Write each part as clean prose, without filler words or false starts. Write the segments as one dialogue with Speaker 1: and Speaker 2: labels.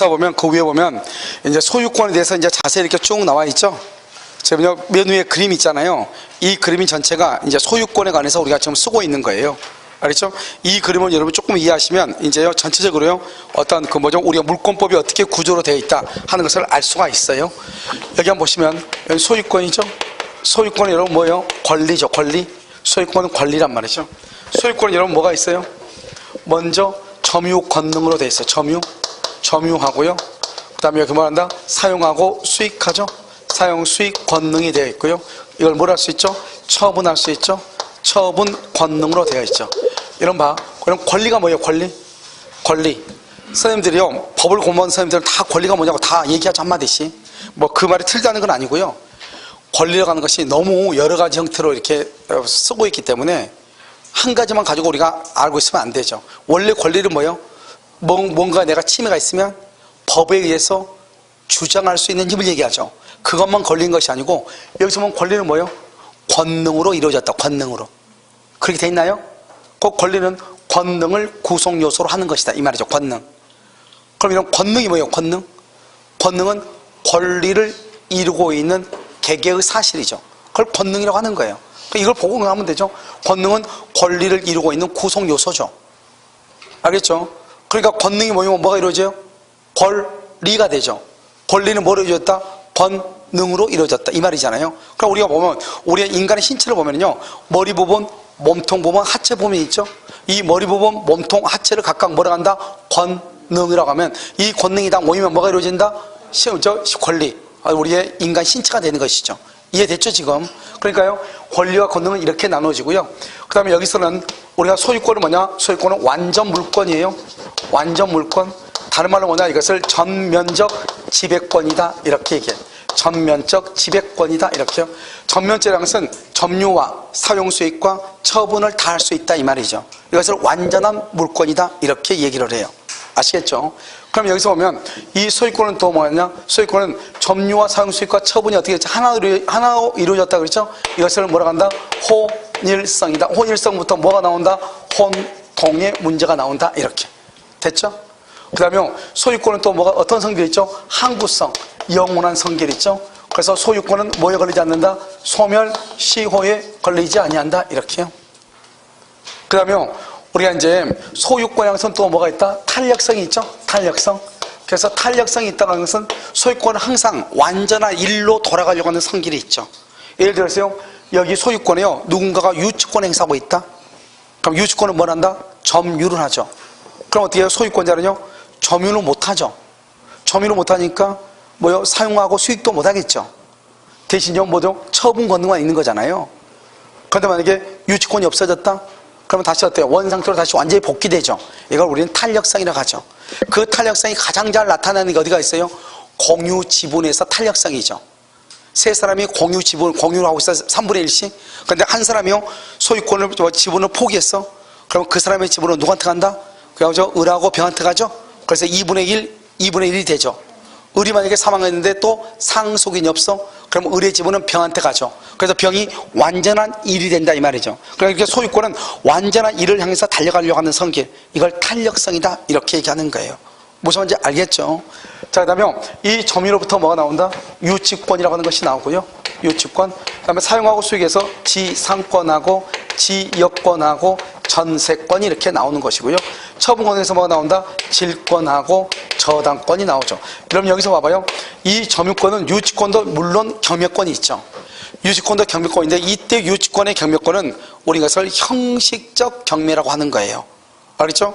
Speaker 1: 역사 보면 그 위에 보면 이제 소유권에 대해서 이제 자세히 이렇게 쭉 나와 있죠. 지금 맨 위에 그림 있잖아요. 이 그림이 전체가 이제 소유권에 관해서 우리가 지금 쓰고 있는 거예요. 알겠죠? 이 그림을 여러분 조금 이해하시면 이제요 전체적으로요 어떤 그 뭐죠 우리가 물권법이 어떻게 구조로 되어 있다 하는 것을 알 수가 있어요. 여기 한번 보시면 여기 소유권이죠. 소유권은 여러분 뭐예요? 권리죠. 권리. 소유권은 권리란 말이죠. 소유권은 여러분 뭐가 있어요? 먼저 점유 권능으로 되어 있어요. 점유하고요. 그 다음에 여기 뭐한다? 사용하고 수익하죠. 사용 수익 권능이 되어 있고요. 이걸 뭘 할 수 있죠? 처분할 수 있죠. 처분 권능으로 되어 있죠. 이런 봐. 그럼 권리가 뭐예요? 권리. 선생님들이요 법을 공부하는 선생님들은 다 권리가 뭐냐고 다 얘기하죠. 한마디씩. 뭐 그 말이 틀리다는 건 아니고요. 권리라고 하는 것이 너무 여러 가지 형태로 이렇게 쓰고 있기 때문에 한 가지만 가지고 우리가 알고 있으면 안 되죠. 원래 권리는 뭐예요? 뭔가 내가 침해가 있으면 법에 의해서 주장할 수 있는 힘을 얘기하죠. 그것만 권리인 것이 아니고 여기서 보면 권리는 뭐예요? 권능으로 이루어졌다. 권능으로. 그렇게 돼 있나요? 그 권리는 권능을 구성 요소로 하는 것이다. 이 말이죠. 권능. 그럼 이런 권능이 뭐예요? 권능은 권리를 이루고 있는 개개의 사실이죠. 그걸 권능이라고 하는 거예요. 이걸 보고 하면 되죠. 권능은 권리를 이루고 있는 구성 요소죠. 알겠죠? 그러니까 권능이 뭐가 이루어져요? 권리가 되죠. 권리는 뭐로 이루어졌다? 권능으로 이루어졌다. 이 말이잖아요. 그럼 우리가 보면 우리의 인간의 신체를 보면요, 머리 부분, 몸통 부분, 하체 부분이 있죠. 이 머리 부분, 몸통, 하체를 각각 뭐라 한다? 권능이라고 하면 이 권능이 다 모이면 뭐가 이루어진다? 권리. 우리의 인간 신체가 되는 것이죠. 이해됐죠 지금? 그러니까요 권리와 권능은 이렇게 나눠지고요. 그 다음에 여기서는 우리가 소유권은 뭐냐? 소유권은 완전 물권이에요. 완전 물권. 다른 말로 뭐냐? 이것을 전면적 지배권이다 이렇게 얘기해요. 전면적 지배권이다 이렇게요. 전면적이라는 것은 점유와 사용 수익과 처분을 다 할 수 있다 이 말이죠. 이것을 완전한 물권이다 이렇게 얘기를 해요. 아시겠죠? 그럼 여기서 보면 이 소유권은 또 뭐냐? 소유권은 점유와 사용 수익과 처분이 어떻게 됐죠? 하나로 이루어졌다 그랬죠? 이것을 뭐라고 한다? 혼일성이다. 혼일성부터 뭐가 나온다? 혼동의 문제가 나온다 이렇게 됐죠? 그 다음에 소유권은 또 뭐가 어떤 성질이 있죠? 항구성, 영원한 성질이 있죠? 그래서 소유권은 뭐에 걸리지 않는다? 소멸, 시효에 걸리지 아니한다 이렇게요. 그 다음에 우리가 이제 소유권에서는 또 뭐가 있다? 탄력성이 있죠? 탄력성. 그래서 탄력성이 있다는 것은 소유권은 항상 완전한 일로 돌아가려고 하는 성질이 있죠. 예를 들어서요, 여기 소유권에요, 누군가가 유치권 행사하고 있다? 그럼 유치권은 뭘 한다? 점유를 하죠. 그럼 어떻게 해요? 소유권자는요, 점유를 못 하죠. 점유를 못 하니까 뭐요? 사용하고 수익도 못 하겠죠. 대신요, 뭐죠? 처분 권능만 있는 거잖아요. 그런데 만약에 유치권이 없어졌다? 그러면 다시 어때요? 원상태로 다시 완전히 복귀되죠. 이걸 우리는 탄력성이라고 하죠. 그 탄력성이 가장 잘 나타나는 게 어디가 있어요? 공유 지분에서 탄력성이죠. 세 사람이 공유 지분, 공유를 하고 있어요. 3분의 1씩. 그런데 한 사람이요, 소유권을, 지분을 포기했어. 그럼 그 사람의 지분은 누구한테 간다? 그냥 을하고 병한테 가죠. 그래서 2분의 1이 되죠. 을이 만약에 사망했는데 또 상속인이 없어? 그럼 을의 지분은 병한테 가죠. 그래서 병이 완전한 일이 된다 이 말이죠. 그러니까 소유권은 완전한 일을 향해서 달려가려고 하는 성질, 이걸 탄력성이다 이렇게 얘기하는 거예요. 무슨 말인지 알겠죠? 자, 그 다음에 이 점유로부터 뭐가 나온다? 유치권이라고 하는 것이 나오고요. 유치권. 그 다음에 사용하고 수익에서 지상권하고 지역권하고 전세권이 이렇게 나오는 것이고요. 처분권에서 뭐가 나온다? 질권하고 저당권이 나오죠. 그럼 여기서 봐봐요. 이 점유권은 유치권도 물론 경매권이 있죠. 유치권도 경매권인데 이때 유치권의 경매권은 우리 이것을 형식적 경매라고 하는 거예요. 알겠죠?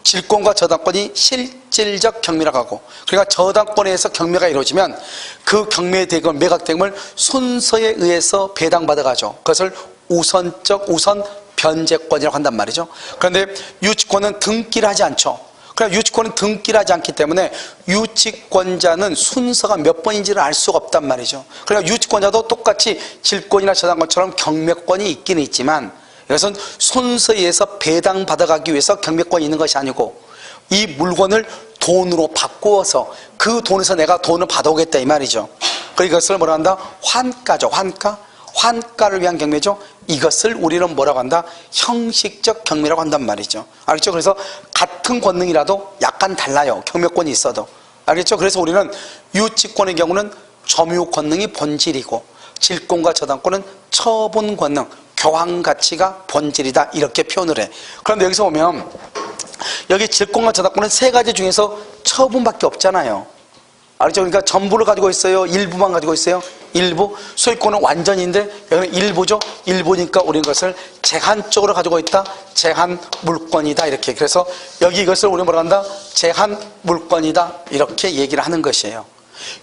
Speaker 1: 질권과 저당권이 실질적 경매라고 하고, 그러니까 저당권에서 경매가 이루어지면 그 경매의 대금, 매각 대금을 순서에 의해서 배당받아가죠. 그것을 우선 변제권이라고 한단 말이죠. 그런데 유치권은 등기를 하지 않죠. 그러나 유치권은 등기를 하지 않기 때문에 유치권자는 순서가 몇 번인지를 알 수가 없단 말이죠. 그러니까 유치권자도 똑같이 질권이나 저당권처럼 경매권이 있기는 있지만 이것은 순서에 의해서 배당받아가기 위해서 경매권이 있는 것이 아니고 이 물건을 돈으로 바꾸어서 그 돈에서 내가 돈을 받아오겠다 이 말이죠. 그리고 이것을 뭐라 한다? 환가죠. 환가를 위한 경매죠. 이것을 우리는 뭐라고 한다? 형식적 경매라고 한단 말이죠. 알겠죠? 그래서 같은 권능이라도 약간 달라요. 경매권이 있어도. 알겠죠? 그래서 우리는 유치권의 경우는 점유 권능이 본질이고 질권과 저당권은 처분 권능, 교환 가치가 본질이다 이렇게 표현을 해. 그런데 여기서 보면 여기 질권과 저당권은 세 가지 중에서 처분밖에 없잖아요. 알죠? 그러니까 전부를 가지고 있어요? 일부만 가지고 있어요? 일부. 소유권은 완전인데 여기는 일부죠? 일부니까 우리는 그것을 제한적으로 가지고 있다. 제한 물권이다 이렇게. 그래서 여기 이것을 우리는 뭐라 한다? 제한 물권이다 이렇게 얘기를 하는 것이에요.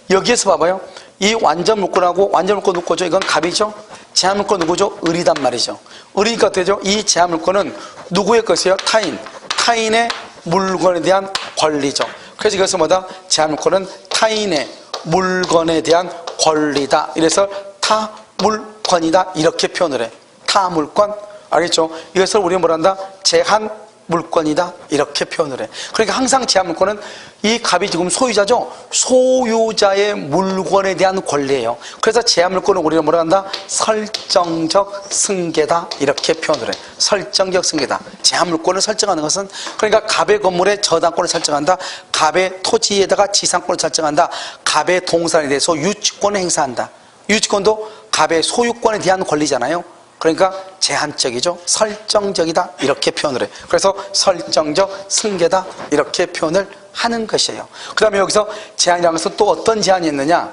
Speaker 1: 여기에서 봐봐요. 이 완전 물권하고 완전 물권 누구죠? 이건 갑이죠? 제한 물권 누구죠? 을이단 말이죠. 을이니까 어떻게 되죠? 이 제한 물권은 누구의 것이에요? 타인. 타인의 물건에 대한 권리죠. 그래서 이것은 뭐다? 제한 물권은 타인의 물건에 대한 권리다. 이래서 타물권이다 이렇게 표현을 해. 타물권. 알겠죠? 이것을 우리는 뭐라 한다? 제한 물권이다 이렇게 표현을 해. 그러니까 항상 제한 물권은 이 갑이 지금 소유자죠. 소유자의 물건에 대한 권리예요. 그래서 제한 물권은 우리는 뭐라 한다? 설정적 승계다 이렇게 표현을 해. 설정적 승계다. 제한 물권을 설정하는 것은 그러니까 갑의 건물에 저당권을 설정한다. 갑의 토지에다가 지상권을 설정한다. 갑의 동산에 대해서 유치권을 행사한다. 유치권도 갑의 소유권에 대한 권리잖아요. 그러니까 제한적이죠. 설정적이다 이렇게 표현을 해. 그래서 설정적 승계다 이렇게 표현을 하는 것이에요. 그 다음에 여기서 제한이라는 것은 또 어떤 제한이 있느냐.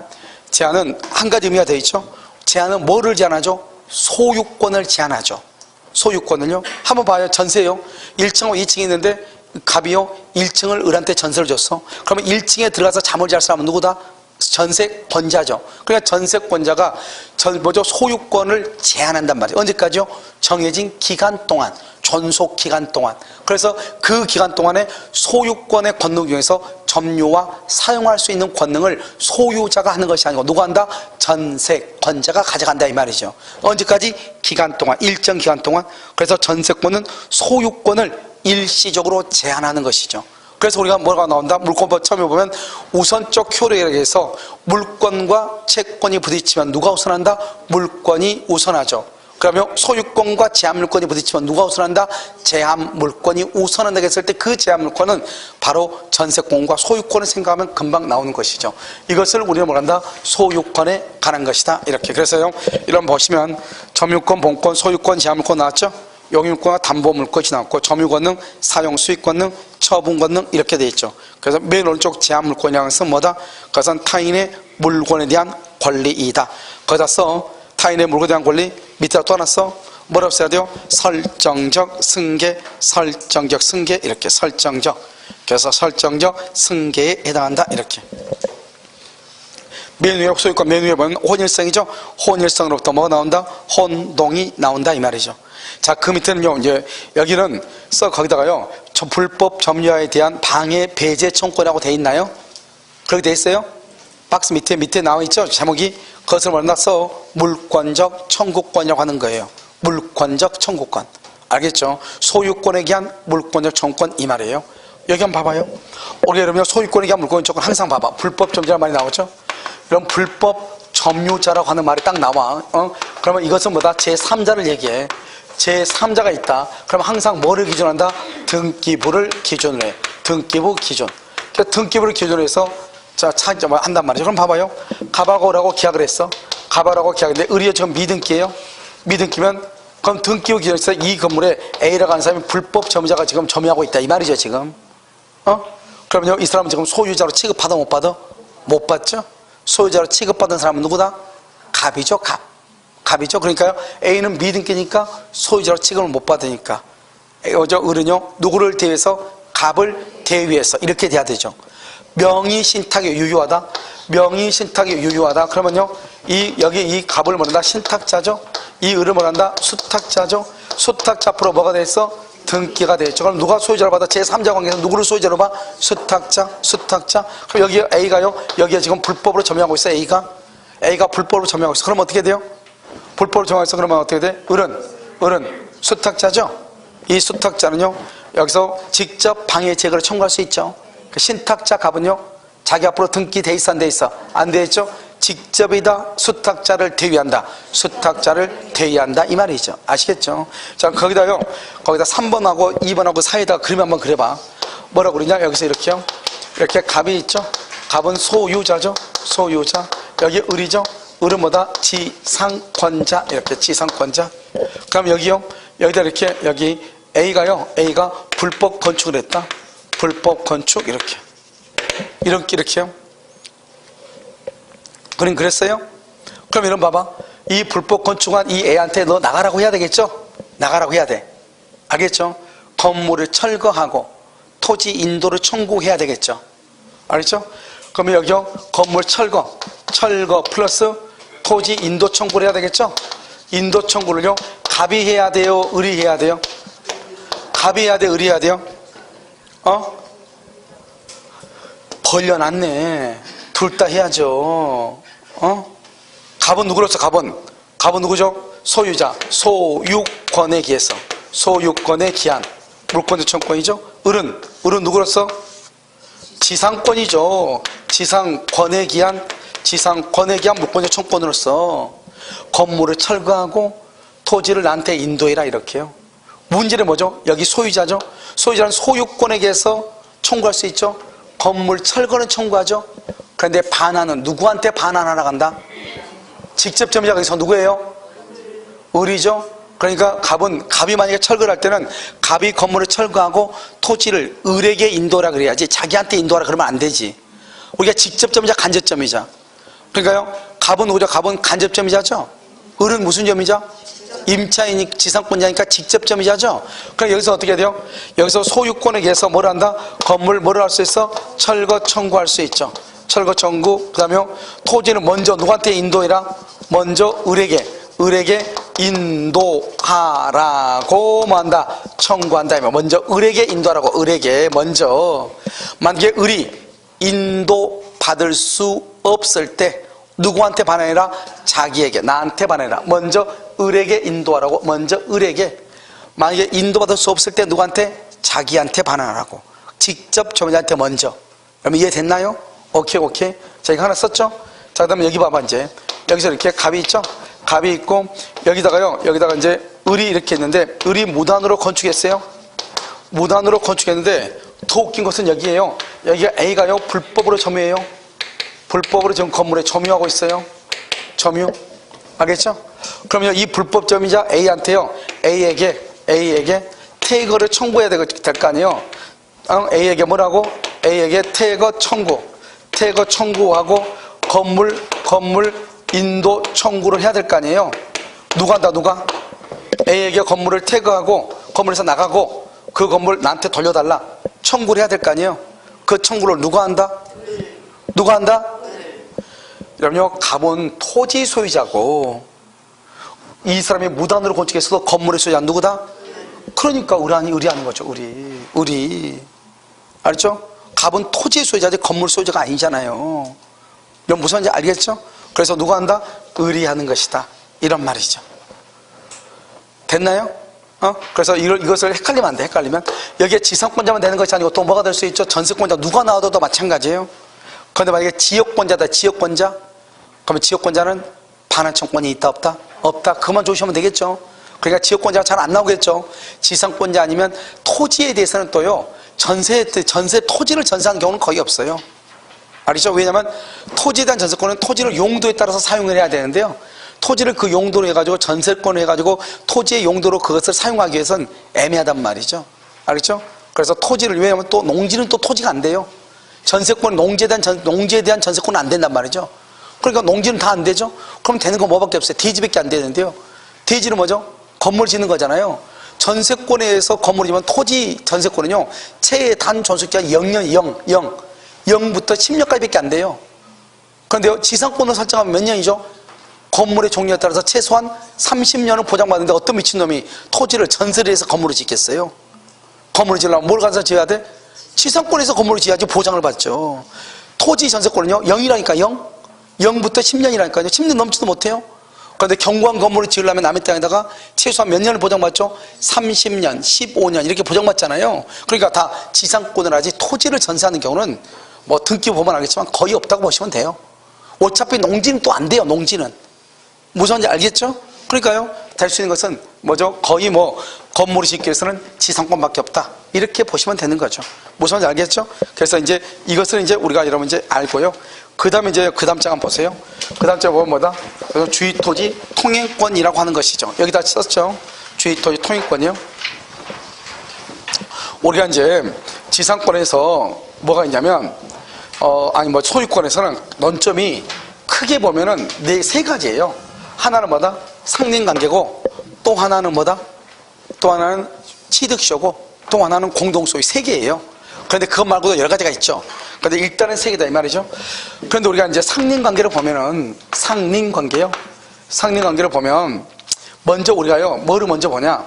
Speaker 1: 제한은 한 가지 의미가 되어 있죠. 제한은 뭐를 제한하죠? 소유권을 제한하죠. 소유권을요. 한번 봐요. 전세요. 1층하고 2층이 있는데 갑이요 1층을 을한테 전세를 줬어. 그러면 1층에 들어가서 잠을 잘 사람은 누구다? 전세권자죠. 그러니까 전세권자가 소유권을 제한한단 말이에요. 언제까지요? 정해진 기간 동안, 존속 기간 동안. 그래서 그 기간 동안에 소유권의 권능 중에서 점유와 사용할 수 있는 권능을 소유자가 하는 것이 아니고 누가 한다? 전세권자가 가져간다 이 말이죠. 언제까지? 기간 동안, 일정 기간 동안. 그래서 전세권은 소유권을 일시적으로 제한하는 것이죠. 그래서 우리가 뭐가 나온다? 물권법 처음에 보면 우선적 효력에 의해서 물권과 채권이 부딪히면 누가 우선한다? 물권이 우선하죠. 그러면 소유권과 제한물권이 부딪히면 누가 우선한다? 제한물권이 우선한다 했을 때 그 제한물권은 바로 전세권과 소유권을 생각하면 금방 나오는 것이죠. 이것을 우리는 뭐란다? 소유권에 관한 것이다 이렇게. 그래서요 이런 보시면 점유권, 본권, 소유권, 제한물권 나왔죠? 용유권과 담보물권이 나왔고 점유권능, 사용 수익권능, 처분권능 이렇게 되어 있죠. 그래서 맨 오른쪽 제한물권이라는 것은 뭐다? 그것은 타인의 물건에 대한 권리이다. 거기다 써 타인의 물건에 대한 권리. 밑에다 또 하나 써 뭐라고 써야 돼요? 설정적 승계, 설정적 승계 이렇게. 설정적. 그래서 설정적 승계에 해당한다 이렇게. 맨 위에 소유권 맨 위에 보면 혼일성이죠. 혼일성으로부터 뭐가 나온다? 혼동이 나온다 이 말이죠. 자, 그 밑에는요, 이제, 여기는 거기다가요, 불법 점유화에 대한 방해, 배제 청구권이라고 돼 있나요? 그렇게 돼 있어요? 박스 밑에 나와 있죠? 제목이, 그것을 뭐라 써? 물권적 청구권이라고 하는 거예요. 물권적 청구권. 알겠죠? 소유권에 대한 물권적 청구권 이 말이에요. 여기 한번 봐봐요. 우리 여러분, 소유권에 대한 물권적 청구권 항상 봐봐. 불법 점유자라는 말이 나오죠? 이런 불법 점유자라고 하는 말이 딱 나와. 그러면 이것은 뭐다? 제3자를 얘기해. 제3자가 있다. 그럼 항상 뭐를 기준한다? 등기부를 기준으로 해. 등기부 기준. 등기부를 기준으로 해서 한단 말이죠. 그럼 봐봐요. 갑하고 을하고 계약을 했어. 갑하고 계약했는데 을이 지금 미등기예요. 미등기면 그럼 등기부 기준에서 이 건물에 A라고 하는 사람이 불법 점유자가 지금 점유하고 있다 이 말이죠 지금. 그러면요 이 사람은 지금 소유자로 취급받아 못 받아? 못 받죠. 소유자로 취급받은 사람은 누구다? 갑이죠. 갑이죠. 그러니까요 A는 미등기니까 소유자로 취급을 못 받으니까 을은요 누구를 대위해서? 갑을 대위해서 이렇게 돼야 되죠. 명의신탁이 유효하다. 명의신탁이 유효하다. 그러면요 여기 이 갑을 뭐란다? 신탁자죠. 이 을을 뭐란다? 수탁자죠. 수탁자 앞으로 뭐가 됐어? 등기가 되죠. 그럼 누가 소유자로 받아? 제3자 관계에서 누구를 소유자로 봐? 수탁자. 그럼 여기 A가요 여기에 지금 불법으로 점유하고 있어. A가 불법으로 점유하고 있어. 그럼 어떻게 돼요? 불법으로 점유하고 있어. 그러면 어떻게 돼? 을은 수탁자죠. 이 수탁자는요 여기서 직접 방해 제거를 청구할 수 있죠. 그 신탁자 갑은요 자기 앞으로 등기 돼 있어 안 돼 있어? 안 돼 있죠. 직접이다 수탁자를 대위한다. 수탁자를 대위한다 이 말이죠. 아시겠죠? 자 거기다 3번하고 2번하고 사이에다가 그림 한번 그려봐. 뭐라고 그러냐? 여기서 이렇게요. 이렇게 갑이 있죠. 갑은 소유자죠. 소유자. 여기 을이죠. 을은 뭐다? 지상권자. 이렇게 지상권자. 그럼 여기요. 여기다 이렇게 여기 A가 불법 건축을 했다. 불법 건축 이렇게요. 그림 그랬어요? 그럼 이런 봐봐. 이 불법 건축한 이 A한테 너 나가라고 해야 되겠죠? 나가라고 해야 돼. 알겠죠? 건물을 철거하고 토지 인도를 청구해야 되겠죠? 알겠죠? 그러면 여기요. 건물 철거 플러스 토지 인도 청구를 해야 되겠죠? 인도 청구를요. 갑이 해야 돼요? 을이 해야 돼요? 갑이 해야 돼? 을이 해야 돼요? 벌려놨네. 둘 다 해야죠. 갑은 누구로서? 갑은 누구죠? 소유자. 소유권에 기해서. 소유권에 기한. 물권의 청권이죠. 을은 누구로서? 지상권이죠. 지상권에 기한 물권의 청권으로서 건물을 철거하고 토지를 나한테 인도해라 이렇게요. 문제는 뭐죠? 여기 소유자죠. 소유자는 소유권에 기해서 청구할 수 있죠. 건물 철거는 청구하죠. 그런데 반환은 누구한테 반환하러 간다? 직접 점유자가 여기서 누구예요? 을이죠. 그러니까 갑이 만약에 철거를 할 때는 갑이 건물을 철거하고 토지를 을에게 인도하라 그래야지 자기한테 인도하라 그러면 안 되지. 우리가 직접 점유자, 간접 점유자. 그러니까요. 갑은 누구죠? 갑은 간접 점유자죠. 을은 무슨 점유자? 임차인이 지상권자니까 직접 점유자죠. 그럼 여기서 어떻게 해야 돼요? 여기서 소유권에 의해서 뭘 한다? 건물 뭐를 할 수 있어? 철거 청구할 수 있죠. 철거 청구. 그 다음에 토지는 먼저 누구한테 인도해라? 먼저 을에게 인도하라고 뭐 한다? 청구한다. 먼저 을에게 인도하라고. 을에게 먼저. 만약에 을이 인도받을 수 없을 때 누구한테 반환해라? 자기에게, 나한테 반환해라. 먼저 을에게 인도하라고. 먼저 을에게. 만약에 인도받을 수 없을 때 누구한테? 자기한테 반환하라고. 직접 점유자한테 먼저. 그럼 이해됐나요? 오케이. 자, 이거 하나 썼죠? 자, 그 다음에 여기 봐봐, 이제. 여기서 이렇게 갑이 있죠? 갑이 있고, 여기다가 이제 을이 이렇게 있는데, 을이 무단으로 건축했어요? 무단으로 건축했는데, 더 웃긴 것은 여기에요. 여기가 A가요, 불법으로 점유해요. 불법으로 지금 건물에 점유하고 있어요. 점유. 알겠죠? 그러면 이 불법 점유자 A한테요, A에게 퇴거를 청구해야 될 거 아니에요? A에게 뭐라고? A에게 퇴거 청구하고 건물 인도 청구를 해야 될 거 아니에요? 누가? A에게 건물을 퇴거하고 건물에서 나가고 그 건물 나한테 돌려달라. 청구를 해야 될 거 아니에요? 그 청구를 누가 한다? 여러분요, 갑은 토지 소유자고 이 사람이 무단으로 건축했어도 건물의 소유자 누구다? 그러니까 을이 하는 거죠. 을이. 알죠? 갑은 토지 소유자지 건물 소유자가 아니잖아요. 이건 무슨 말인지 알겠죠? 그래서 누가 한다? 을이 하는 것이다. 이런 말이죠. 됐나요? 그래서 이것을 헷갈리면 안 돼. 헷갈리면 여기에 지상권자만 되는 것이 아니고 또 뭐가 될 수 있죠? 전세권자 누가 나와도 마찬가지예요. 그런데 만약에 지역권자다. 지역권자. 그러면 지역권자는 반환 청권이 있다 없다? 없다. 그만 조심하면 되겠죠. 그러니까 지역권자가 잘 안 나오겠죠. 지상권자 아니면 토지에 대해서는 또요, 전세 토지를 전세하는 경우는 거의 없어요. 알겠죠? 왜냐하면 토지에 대한 전세권은 토지를 용도에 따라서 사용을 해야 되는데요, 토지를 그 용도로 해가지고 전세권을 해가지고 토지의 용도로 그것을 사용하기 위해서는 애매하단 말이죠. 알겠죠? 그래서 토지를, 왜냐하면 또 농지는 또 토지가 안 돼요. 전세권, 농지에 대한 전세권은 안 된단 말이죠. 그러니까 농지는 다 안 되죠. 그럼 되는 건 뭐밖에 없어요? 대지밖에 안 되는데요. 대지는 뭐죠? 건물 짓는 거잖아요. 전세권에 의해서 건물이면 토지 전세권은요, 최단 존속기간 0부터 10년까지밖에 안 돼요. 그런데요, 지상권을 설정하면 몇 년이죠? 건물의 종류에 따라서 최소한 30년을 보장받는데 어떤 미친놈이 토지를 전세를 해서 건물을 짓겠어요? 건물을 지으려면 뭘 가서 지어야 돼? 지상권에서 건물을 지어야지 보장을 받죠. 토지 전세권은요, 0이라니까. 0부터 10년이라니까요. 10년 넘지도 못해요. 그런데 경관 건물을 지으려면 남의 땅에다가 최소한 몇 년을 보장받죠? 30년, 15년 이렇게 보장받잖아요. 그러니까 다 지상권을 하지 토지를 전세하는 경우는 뭐 등기 보면 알겠지만 거의 없다고 보시면 돼요. 어차피 농지는 또 안 돼요. 농지는 무슨 말인지 알겠죠? 그러니까요, 될 수 있는 것은 뭐죠? 거의 건물을 짓기 위해서는 지상권밖에 없다. 이렇게 보시면 되는 거죠. 무슨 말인지 알겠죠? 그래서 이제 이것을 이제 우리가 여러분 이제 알고요. 그 다음에 이제 그 다음 장 한번 보세요. 그 다음 장 보면 뭐다? 주의 토지 통행권이라고 하는 것이죠. 여기다 썼죠. 주의 토지 통행권이요. 우리가 이제 지상권에서 뭐가 있냐면, 소유권에서는 논점이 크게 보면은 세 가지예요. 하나는 뭐다? 상린관계고, 또 하나는 뭐다? 또 하나는 취득쇼고, 또 하나는 공동소유. 세 개예요. 그런데 그것 말고도 여러 가지가 있죠. 그런데 일단은 세 개다 이 말이죠. 그런데 우리가 이제 상린관계를 보면은, 상린관계를 보면 먼저 우리가요, 뭐를 먼저 보냐?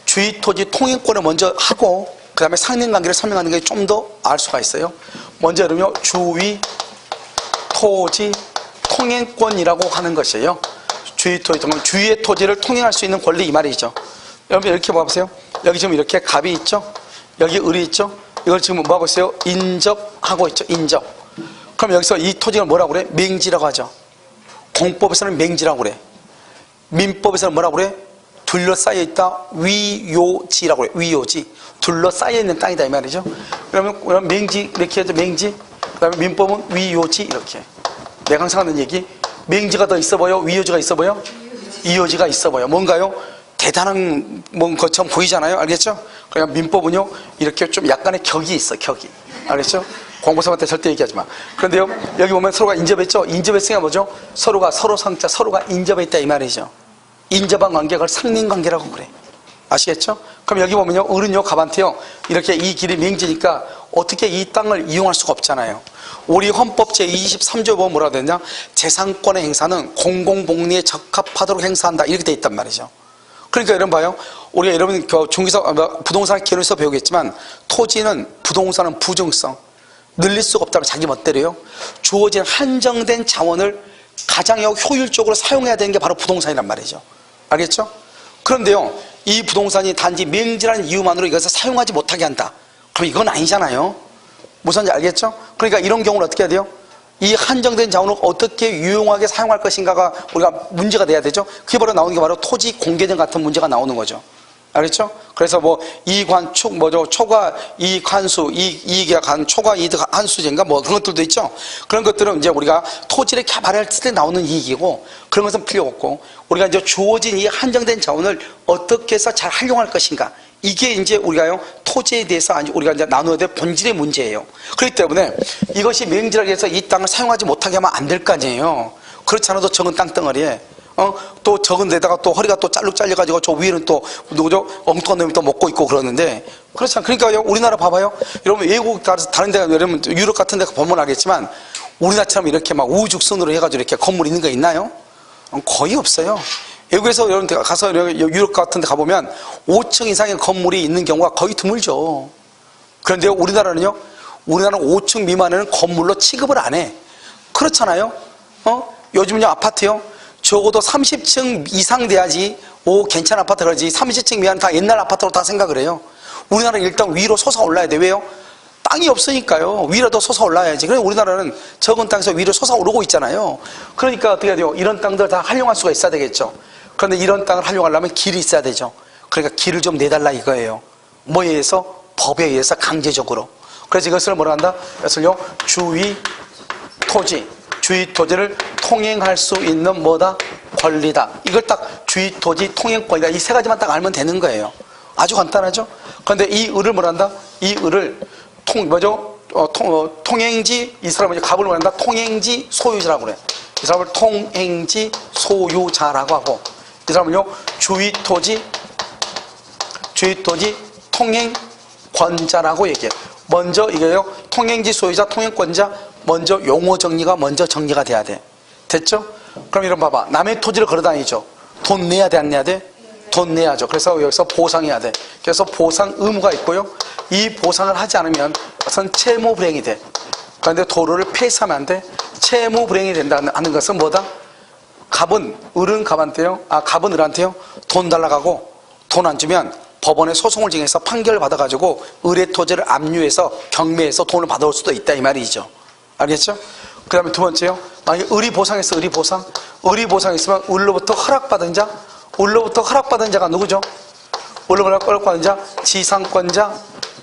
Speaker 1: 주의 토지 통행권을 먼저 하고 그 다음에 상린관계를 설명하는 게 좀 더 알 수가 있어요. 먼저 여러분요, 주의 토지 통행권이라고 하는 것이에요. 주의 토지, 주위의 토지를 통행할 수 있는 권리 이 말이죠. 여러분 이렇게 봐보세요. 여기 지금 이렇게 갑이 있죠. 여기 을이 있죠. 이걸 지금 뭐 하고 있어요? 인접하고 있죠. 인접. 그럼 여기서 이 토지를 뭐라고 그래? 맹지라고 하죠. 공법에서는 맹지라고 그래. 민법에서는 뭐라고 그래? 둘러싸여 있다. 위요지라고 그래. 위요지. 둘러싸여 있는 땅이다 이 말이죠. 그러면 맹지 이렇게 해서 맹지. 그 다음에 민법은 위요지 이렇게. 내가 항상 하는 얘기. 맹지가 더 있어 보여? 위요지가 있어 보여? 위요지가 있어 보여. 뭔가요? 대단한 것처럼 보이잖아요. 알겠죠? 그러니까 민법은요, 이렇게 좀 약간의 격이 있어, 격이. 알겠죠? 공부생한테 절대 얘기하지 마. 그런데요, 여기 보면 서로가 인접했죠? 인접했으니까 뭐죠? 서로가 서로 상자, 서로가 인접했다 이 말이죠. 인접한 관계가 상린관계라고 그래. 아시겠죠? 그럼 여기 보면요, 을은요, 갑한테요, 이렇게 이 길이 맹지니까 어떻게 이 땅을 이용할 수가 없잖아요. 우리 헌법 제23조에 보면 뭐라고 되냐? 재산권의 행사는 공공복리에 적합하도록 행사한다. 이렇게 돼 있단 말이죠. 그러니까 여러분 봐요. 우리가 여러분 부동산 개론에서 배우겠지만 토지는 부동산은 부정성. 늘릴 수가 없다고 자기 멋대로요. 주어진 한정된 자원을 가장 효율적으로 사용해야 되는 게 바로 부동산이란 말이죠. 알겠죠? 그런데요, 이 부동산이 단지 맹지라는 이유만으로 이것을 사용하지 못하게 한다. 그럼 이건 아니잖아요. 무슨지 알겠죠? 그러니까 이런 경우는 어떻게 해야 돼요? 이 한정된 자원을 어떻게 유용하게 사용할 것인가가 우리가 문제가 돼야 되죠. 그게 바로 나오는 게 바로 토지 공개된 같은 문제가 나오는 거죠. 알겠죠? 그래서 뭐 이익환축 초과 이익 환수, 이익에 간 초과 이득 환수제인가 뭐 그런 것들도 있죠. 그런 것들은 이제 우리가 토지를 개발할 때 나오는 이익이고 그런 것은 필요 없고 우리가 이제 주어진 이 한정된 자원을 어떻게 해서 잘 활용할 것인가. 이게 이제 우리가요, 토지에 대해서 우리가 이제 나눠야 될 본질의 문제예요. 그렇기 때문에 이것이 맹지라고 해서 이 땅을 사용하지 못하게 하면 안 될 거 아니에요. 그렇지 않아도 적은 땅덩어리에, 또 적은 데다가 또 허리가 또 짤룩 잘려가지고 저 위에는 또, 누구죠? 엉뚱한 놈이 또 먹고 있고 그러는데, 그렇지 않아요. 그러니까 우리나라 봐봐요. 여러분 외국 다른 데가, 여러분 유럽 같은 데 보면 알겠지만, 우리나라처럼 이렇게 막 우죽순으로 해가지고 이렇게 건물 있는 거 있나요? 거의 없어요. 외국에서 여러분 가서 유럽 같은 데 가보면 5층 이상의 건물이 있는 경우가 거의 드물죠. 그런데 우리나라는요, 우리나라는 5층 미만에는 건물로 취급을 안 해. 그렇잖아요. 요즘은요, 아파트요, 적어도 30층 이상 돼야지 괜찮은 아파트 그러지. 30층 미만은 다 옛날 아파트로 다 생각을 해요. 우리나라는 일단 위로 솟아올라야 돼. 왜요? 땅이 없으니까요. 위로도 솟아올라야지. 그래서 우리나라는 적은 땅에서 위로 솟아오르고 있잖아요. 그러니까 어떻게 해야 돼요? 이런 땅들 다 활용할 수가 있어야 되겠죠. 그런데 이런 땅을 활용하려면 길이 있어야 되죠. 그러니까 길을 좀 내달라 이거예요. 뭐에 의해서? 법에 의해서 강제적으로. 그래서 이것을 뭐라 한다? 이것을요, 주의 토지를 통행할 수 있는 뭐다? 권리다. 이걸 딱 주의 토지 통행권이다. 이 세 가지만 딱 알면 되는 거예요. 아주 간단하죠? 그런데 이 을을 뭐라 한다? 이 을을 통행지, 이 사람은 갑을 뭐라 한다? 통행지 소유자라고 그래. 이 사람을 통행지 소유자라고 하고, 이 사람은요, 주의 토지 통행권자라고 얘기해요. 먼저 이게요, 통행지 소유자, 통행권자, 먼저 용어 정리가 먼저 정리가 돼야 돼. 됐죠? 그럼 이런 봐봐. 남의 토지를 걸어다니죠. 돈 내야 돼, 안 내야 돼? 돈 내야죠. 그래서 여기서 보상해야 돼. 그래서 보상 의무가 있고요. 이 보상을 하지 않으면 그것은 채무 불이행이 돼. 그런데 도로를 폐쇄하면 안 돼. 채무 불이행이 된다는 것은 뭐다? 갑은 을한테요, 돈 달라고 하고 돈 안 주면 법원에 소송을 진행해서 판결을 받아가지고 을의 토지를 압류해서 경매해서 돈을 받아올 수도 있다 이 말이죠. 알겠죠? 그 다음에 두 번째요, 만약에 을이 보상했어. 을이 보상했으면 을로부터 허락받은 자가 누구죠? 원래 권자, 지상권자,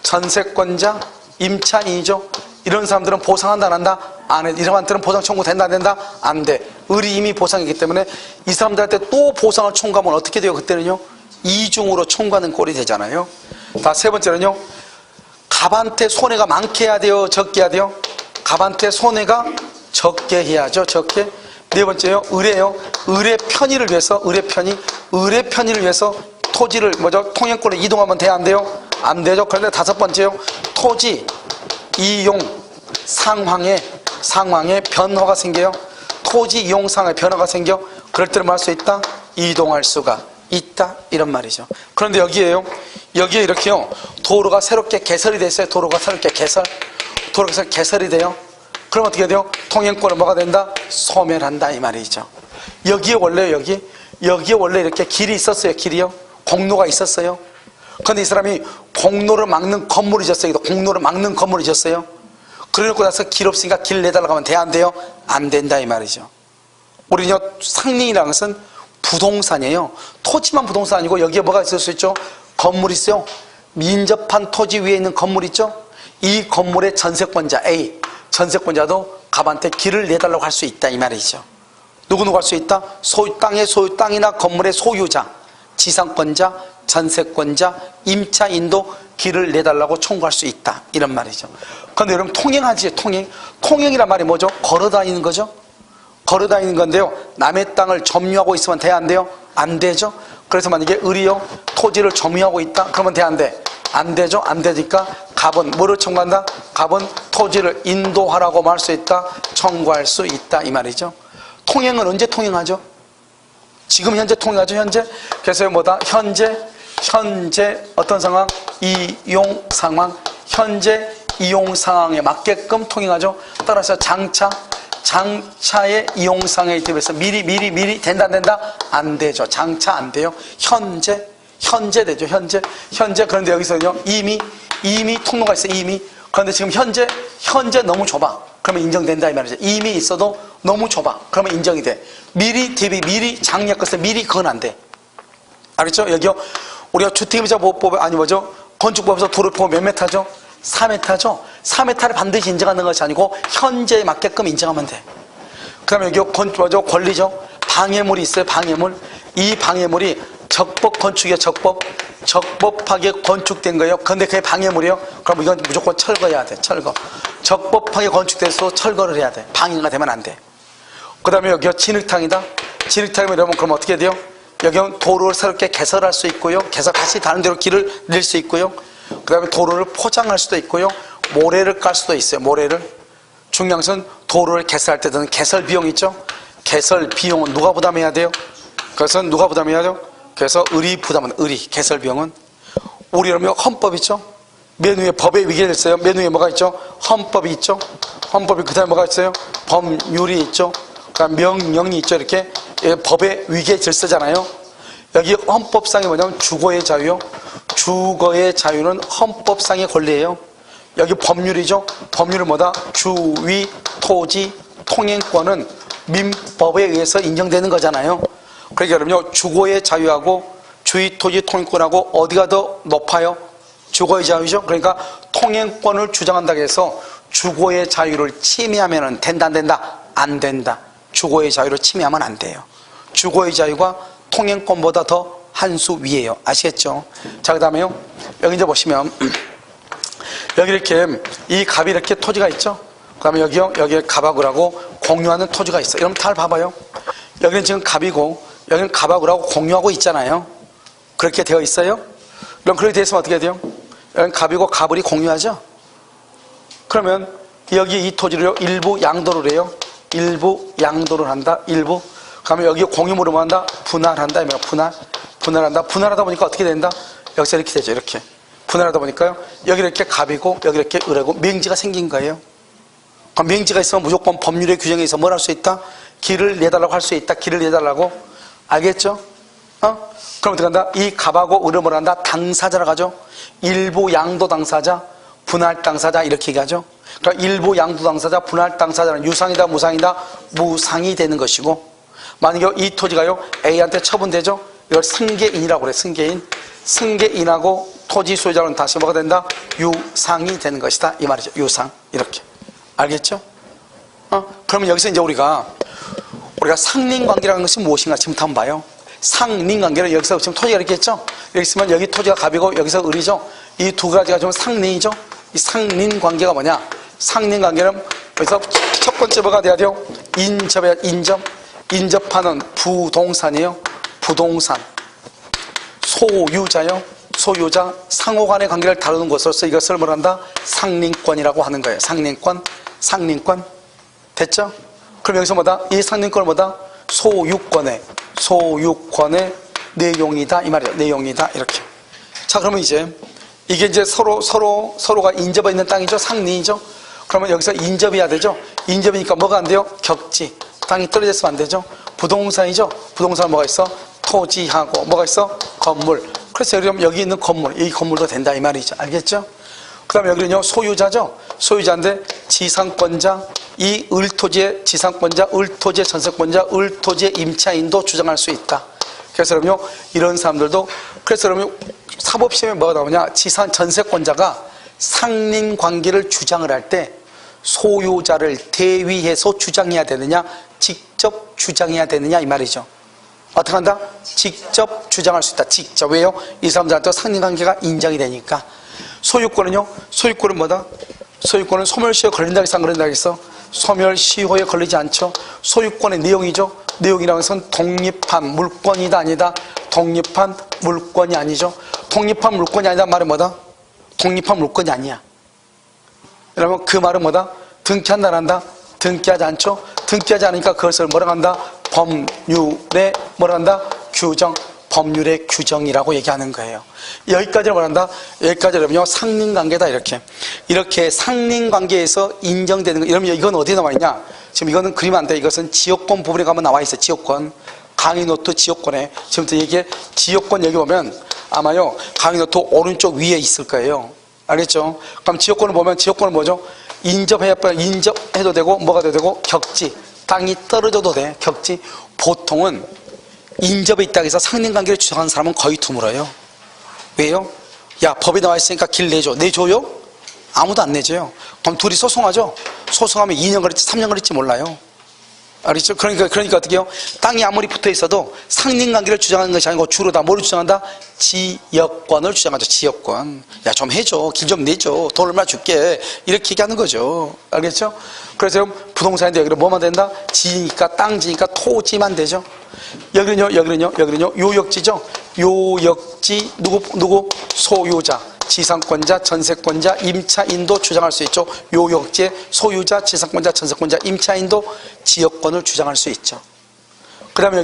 Speaker 1: 전세권자, 임차인이죠. 이런 사람들은 보상한다 안 한다? 안 해. 이 사람한테는 보상 청구 된다 안 된다? 안 돼. 을이 이미 보상이기 때문에 이 사람들한테 또 보상을 청구하면 어떻게 돼요? 그때는요, 이중으로 청구하는 꼴이 되잖아요. 자, 세 번째는요, 갑한테 손해가 많게 해야 돼요? 적게 해야 돼요? 갑한테 손해가 적게 해야죠. 적게. 네 번째요, 을이에요. 을의 편의를 위해서, 을의 편의를 위해서 토지를 통행권을 이동하면 돼야 안 돼요? 안 되죠. 그런데 다섯 번째요, 토지 이용 상황에 변화가 생겨요. 토지 이용 상황에 변화가 생겨. 그럴 때는 뭐 할 수 있다? 이동할 수가 있다, 이런 말이죠. 그런데 여기에 이렇게요, 도로가 새롭게 개설이 됐어요. 도로가 새롭게 개설이 돼요. 그럼 어떻게 돼요? 통행권은 뭐가 된다? 소멸한다, 이 말이죠. 여기에 원래 이렇게 길이 있었어요. 길이요, 공로가 있었어요. 그런데 이 사람이 공로를 막는 건물이 졌어요. 공로를 막는 건물이 졌어요. 그러고 나서 길 없으니까 길 내달라고 하면 돼, 안 돼요? 안 된다, 이 말이죠. 우리는요, 상린이라는 것은 부동산이에요. 토지만 부동산 아니고 여기에 뭐가 있을 수 있죠? 건물이 있어요. 민접한 토지 위에 있는 건물 있죠? 이 건물의 전세권자 A, 전세권자도 갑한테 길을 내달라고 할 수 있다, 이 말이죠. 누구 할 수 있다? 땅의 소유, 땅이나 건물의 소유자, 지상권자, 전세권자, 임차인도 길을 내달라고 청구할 수 있다, 이런 말이죠. 그런데 여러분, 통행하지, 통행이란 말이 뭐죠? 걸어다니는 거죠. 걸어다니는 건데요, 남의 땅을 점유하고 있으면 돼, 안 돼요? 안 되죠. 그래서 만약에 을이요, 토지를 점유하고 있다, 그러면 돼, 안 돼? 안 되죠. 안 되니까 갑은 뭐를 청구한다? 갑은 토지를 인도하라고 말 수 있다, 청구할 수 있다, 이 말이죠. 통행은 언제 통행하죠? 지금 현재 통행하죠, 현재. 그래서 뭐다? 현재 어떤 상황? 이용 상황. 현재 이용 상황에 맞게끔 통행하죠. 따라서 장차의 이용 상황에 대해서 미리 된다 안 된다? 안 되죠. 장차 안 돼요. 현재 되죠. 현재. 그런데 여기서는요, 이미 통로가 있어요. 이미. 그런데 지금 현재 너무 좁아. 그러면 인정된다, 이 말이죠. 이미 있어도 너무 좁아. 그러면 인정이 돼. 미리 장려 것을 미리, 그건 안 돼. 알겠죠? 여기요, 우리가 주택임자보호법, 아니 뭐죠? 건축법에서 도로 보면 몇 메타죠? 4m죠? 4m를 반드시 인정하는 것이 아니고 현재에 맞게끔 인정하면 돼. 그 다음에 여기 권리죠? 방해물이 있어요. 방해물. 이 방해물이 적법 건축이에요. 적법하게 건축된 거예요. 근데 그게 방해물이에요. 그럼 이건 무조건 철거해야 돼. 적법하게 건축돼서 철거를 해야 돼. 방해가 되면 안 돼. 그 다음에 여기가 진흙탕이다. 진흙탕이면 여러분, 그럼 어떻게 돼요? 여기는 도로를 새롭게 개설할 수 있고요. 다시 다른 데로 길을 낼 수 있고요. 그 다음에 도로를 포장할 수도 있고요. 모래를 깔 수도 있어요. 모래를. 중요한 것은 도로를 개설할 때 드는 개설 비용 있죠? 개설 비용은 누가 부담해야 돼요? 그것은 누가 부담해야 돼요? 그래서 을이 부담은, 개설 비용은. 우리 여러분, 헌법 있죠? 맨 위에 법의 위계가 있어요. 맨 위에 뭐가 있죠? 헌법이 있죠? 헌법이 그 다음에 뭐가 있어요? 법률이 있죠? 그 다음 명령이 있죠? 이렇게 법의 위계 질서잖아요. 여기 헌법상이 뭐냐면 주거의 자유요. 주거의 자유는 헌법상의 권리예요. 여기 법률이죠. 법률은 뭐다? 주위 토지 통행권은 민법에 의해서 인정되는 거잖아요. 그러니까 여러분요, 주거의 자유하고 주위 토지 통행권하고 어디가 더 높아요? 주거의 자유죠. 그러니까 통행권을 주장한다고 해서 주거의 자유를 침해하면 된다 안 된다? 안 된다. 주거의 자유를 침해하면 안 돼요. 주거의 자유가 통행권보다 더 한 수 위에요. 아시겠죠? 자, 그 다음에요, 여기 이제 보시면 여기 이렇게 이 갑이 이렇게 토지가 있죠. 그 다음에 여기에 갑하고라고 공유하는 토지가 있어요. 여러분 잘 봐봐요. 여기는 지금 갑이고 여기는 갑하고라고 공유하고 있잖아요. 그렇게 되어 있어요. 그럼 그렇게 되어 있으면 어떻게 돼요? 여기는 갑이고 갑을이 공유하죠. 그러면 여기 이 토지를 일부 양도를 해요. 일부 양도를 한다. 일부. 그러면 여기 공유물을 뭐 한다? 분할한다. 분할한다. 분할하다 보니까 어떻게 된다? 여기서 이렇게 되죠. 이렇게. 분할하다 보니까요, 여기 이렇게 갑이고 여기 이렇게 을이고 맹지가 생긴 거예요. 그럼 맹지가 있으면 무조건 법률의 규정에 의해서 뭘 할 수 있다? 길을 내달라고 할 수 있다. 길을 내달라고. 알겠죠? 그럼 어떻게 한다? 이 갑하고 을을 뭘 한다? 당사자라고 하죠. 일부 양도 당사자, 분할 당사자, 이렇게 얘기하죠. 그러니까 일부 양도 당사자, 분할 당사자는 유상이다, 무상이다? 무상이 되는 것이고, 만약에 이 토지가요, A한테 처분되죠? 이걸 승계인이라고 그래. 승계인하고 토지 소유자는 다시 뭐가 된다? 유상이 되는 것이다 이 말이죠. 유상. 이렇게 알겠죠? 그러면 여기서 이제 우리가 상린관계라는 것이 무엇인가 지금 한번 봐요. 상린관계는 여기서 지금 토지가 이렇게 있죠? 여기 있으면 여기 토지가 갑이고 여기서 을이죠? 이 두 가지가 좀 상린이죠? 이 상린관계가 뭐냐? 상린관계는 여기서 첫 번째 뭐가 돼야 돼요? 인접이야. 인접하는 부동산이에요. 부동산. 소유자요. 소유자. 상호간의 관계를 다루는 것으로서 이것을 뭐란다? 상린권이라고 하는 거예요. 상린권. 됐죠? 그럼 여기서 뭐다? 이 상린권은 뭐다? 소유권의 내용이다 이 말이에요. 내용이다 이렇게. 자, 그러면 이제 이게 이제 서로가 인접해 있는 땅이죠. 상린이죠. 그러면 여기서 인접해야 되죠. 인접이니까 뭐가 안 돼요? 격지. 땅이 떨어져 있으면 안 되죠. 부동산이죠. 부동산은 뭐가 있어? 토지하고 뭐가 있어? 건물. 그래서 여기 있는 건물, 이 건물도 된다 이 말이죠. 알겠죠? 그 다음에 여기는요 소유자죠. 소유자인데 지상권자, 이 을토지의 지상권자, 을토지의 전세권자, 을토지의 임차인도 주장할 수 있다. 그래서 그러면 이런 사람들도, 그래서 그러면 사법시험에 뭐가 나오냐? 전세권자가 상린관계를 주장을 할 때 소유자를 대위해서 주장해야 되느냐, 직접 주장해야 되느냐 이 말이죠. 어떻게 한다? 직접 주장할 수 있다. 직접. 왜요? 이 사람들한테 상린관계가 인정이 되니까. 소유권은요? 소유권은 뭐다? 소유권은 소멸시효에 걸린다고 해서 안 걸린다고 했어? 소멸시효에 걸리지 않죠. 소유권의 내용이죠. 내용이라고 해서 독립한 물권이다 아니다? 독립한 물권이 아니죠. 독립한 물권이 아니다 말은 뭐다? 독립한 물권이 아니야. 그러면 그 말은 뭐다? 등기한다 안 한다? 등기하지 않죠. 등기하지 않으니까 그것을 뭐라고 한다? 법률에 뭐라고 한다? 규정. 법률의 규정이라고 얘기하는 거예요. 여기까지를 뭐란다? 여기까지는요 상린관계다 이렇게 상린관계에서 인정되는 거. 이러면 이건 어디에 나와 있냐? 지금 이거는 그리면 안 돼. 이것은 지역권 부분에 가면 나와 있어. 지역권 강의 노트 지역권에 지금부터 얘기해. 지역권 여기 보면 아마요 강의 노트 오른쪽 위에 있을 거예요. 알겠죠? 그럼 지역권을 보면 지역권은 뭐죠? 인접해도 되고 뭐가 되고 격지. 땅이 떨어져도 돼. 격지. 보통은 인접에 있다고 해서 상린관계를 주장하는 사람은 거의 드물어요. 왜요? 야, 법에 나와 있으니까 길 내줘. 내줘요? 아무도 안 내줘요. 그럼 둘이 소송하죠? 소송하면 2년 걸릴지 3년 걸릴지 몰라요. 알겠죠? 그러니까 어떻게 해요? 땅이 아무리 붙어 있어도 상린관계를 주장하는 것이 아니고 주로 다 뭐를 주장한다? 지역권을 주장하죠. 지역권. 야, 좀 해줘. 길 좀 내줘. 돈 얼마 줄게. 이렇게 얘기하는 거죠. 알겠죠? 그래서 부동산인데 여기는 뭐만 된다? 지니까 땅지니까 토지만 되죠. 여기는요 요역지죠. 요역지 누구? 소유자, 지상권자, 전세권자, 임차인도 주장할 수 있죠. 요역지의 소유자, 지상권자, 전세권자, 임차인도 지역권을 주장할 수 있죠. 그 다음에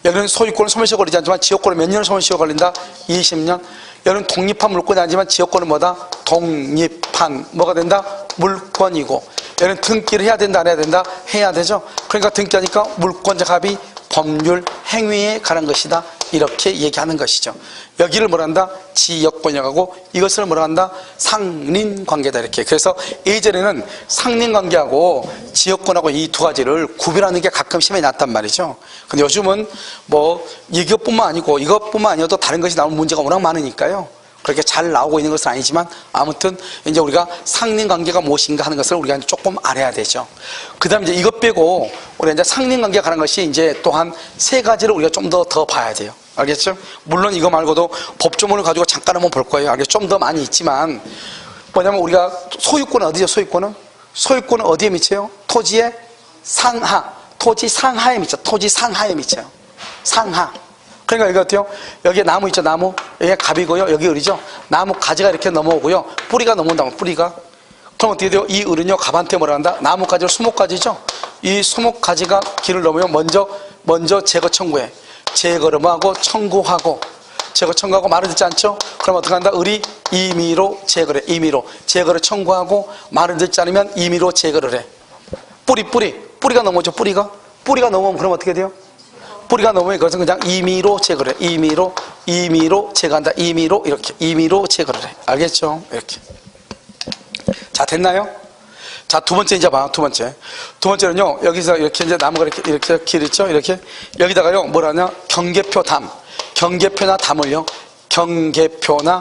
Speaker 1: 여기는 소유권은 소멸시효 걸리지 않지만 지역권은 몇 년을 소멸시효 걸린다? 20년. 여기는 독립한 물권이 아니지만 지역권은 뭐다? 독립한 뭐가 된다? 물권이고. 여기는 등기를 해야 된다 안 해야 된다? 해야 되죠. 그러니까 등기하니까 물권자 합의 법률 행위에 관한 것이다 이렇게 얘기하는 것이죠. 여기를 뭐란다? 지역권이라고 하고 이것을 뭐란다? 상린관계다 이렇게. 그래서 예전에는 상린관계하고 지역권하고 이 두 가지를 구별하는 게 가끔 시험에 났단 말이죠. 근데 요즘은 뭐 이것뿐만 아니고 이것뿐만 아니어도 다른 것이 나오는 문제가 워낙 많으니까요. 그렇게 잘 나오고 있는 것은 아니지만 아무튼 이제 우리가 상린관계가 무엇인가 하는 것을 우리가 조금 알아야 되죠. 그 다음에 이제 이것 빼고 우리가 이제 상린관계가 가는 것이 이제 또한 세 가지를 우리가 좀 더 봐야 돼요. 알겠죠? 물론 이거 말고도 법조문을 가지고 잠깐 한번 볼 거예요. 알겠죠? 좀 더 많이 있지만 뭐냐면 우리가 소유권은 어디죠? 소유권은 어디에 미쳐요? 토지의 상하. 토지 상하에 미쳐. 토지 상하에 미쳐요. 상하. 그러니까 이거 어때요? 여기에 나무 있죠, 나무. 여기가 갑이고요, 여기 을이죠. 나무 가지가 이렇게 넘어오고요. 뿌리가 넘어온다고, 뿌리가. 그럼 어떻게 돼요? 이 을은요, 갑한테 뭐라 한다? 나무 가지를 수목가지죠? 이 수목가지가 길을 넘으면 먼저 제거 청구해. 제거를 뭐하고? 청구하고. 제거 청구하고 말을 듣지 않죠? 그럼 어떻게 한다? 을이 임의로 제거를 해. 임의로. 제거를 청구하고 말을 듣지 않으면 임의로 제거를 해. 뿌리가 넘어오죠, 뿌리가. 뿌리가 넘어오면 그럼 어떻게 돼요? 뿌리가 넘으면 그것은 그냥 임의로 제거를 해. 임의로 제거한다. 임의로 제거를 해. 알겠죠? 이렇게. 자, 됐나요? 자, 두 번째 이제 봐. 두 번째는요, 여기서 이렇게 이제 나무가 이렇게 길 있죠? 이렇게. 여기다가요, 뭐라냐? 경계표나 담을요. 경계표나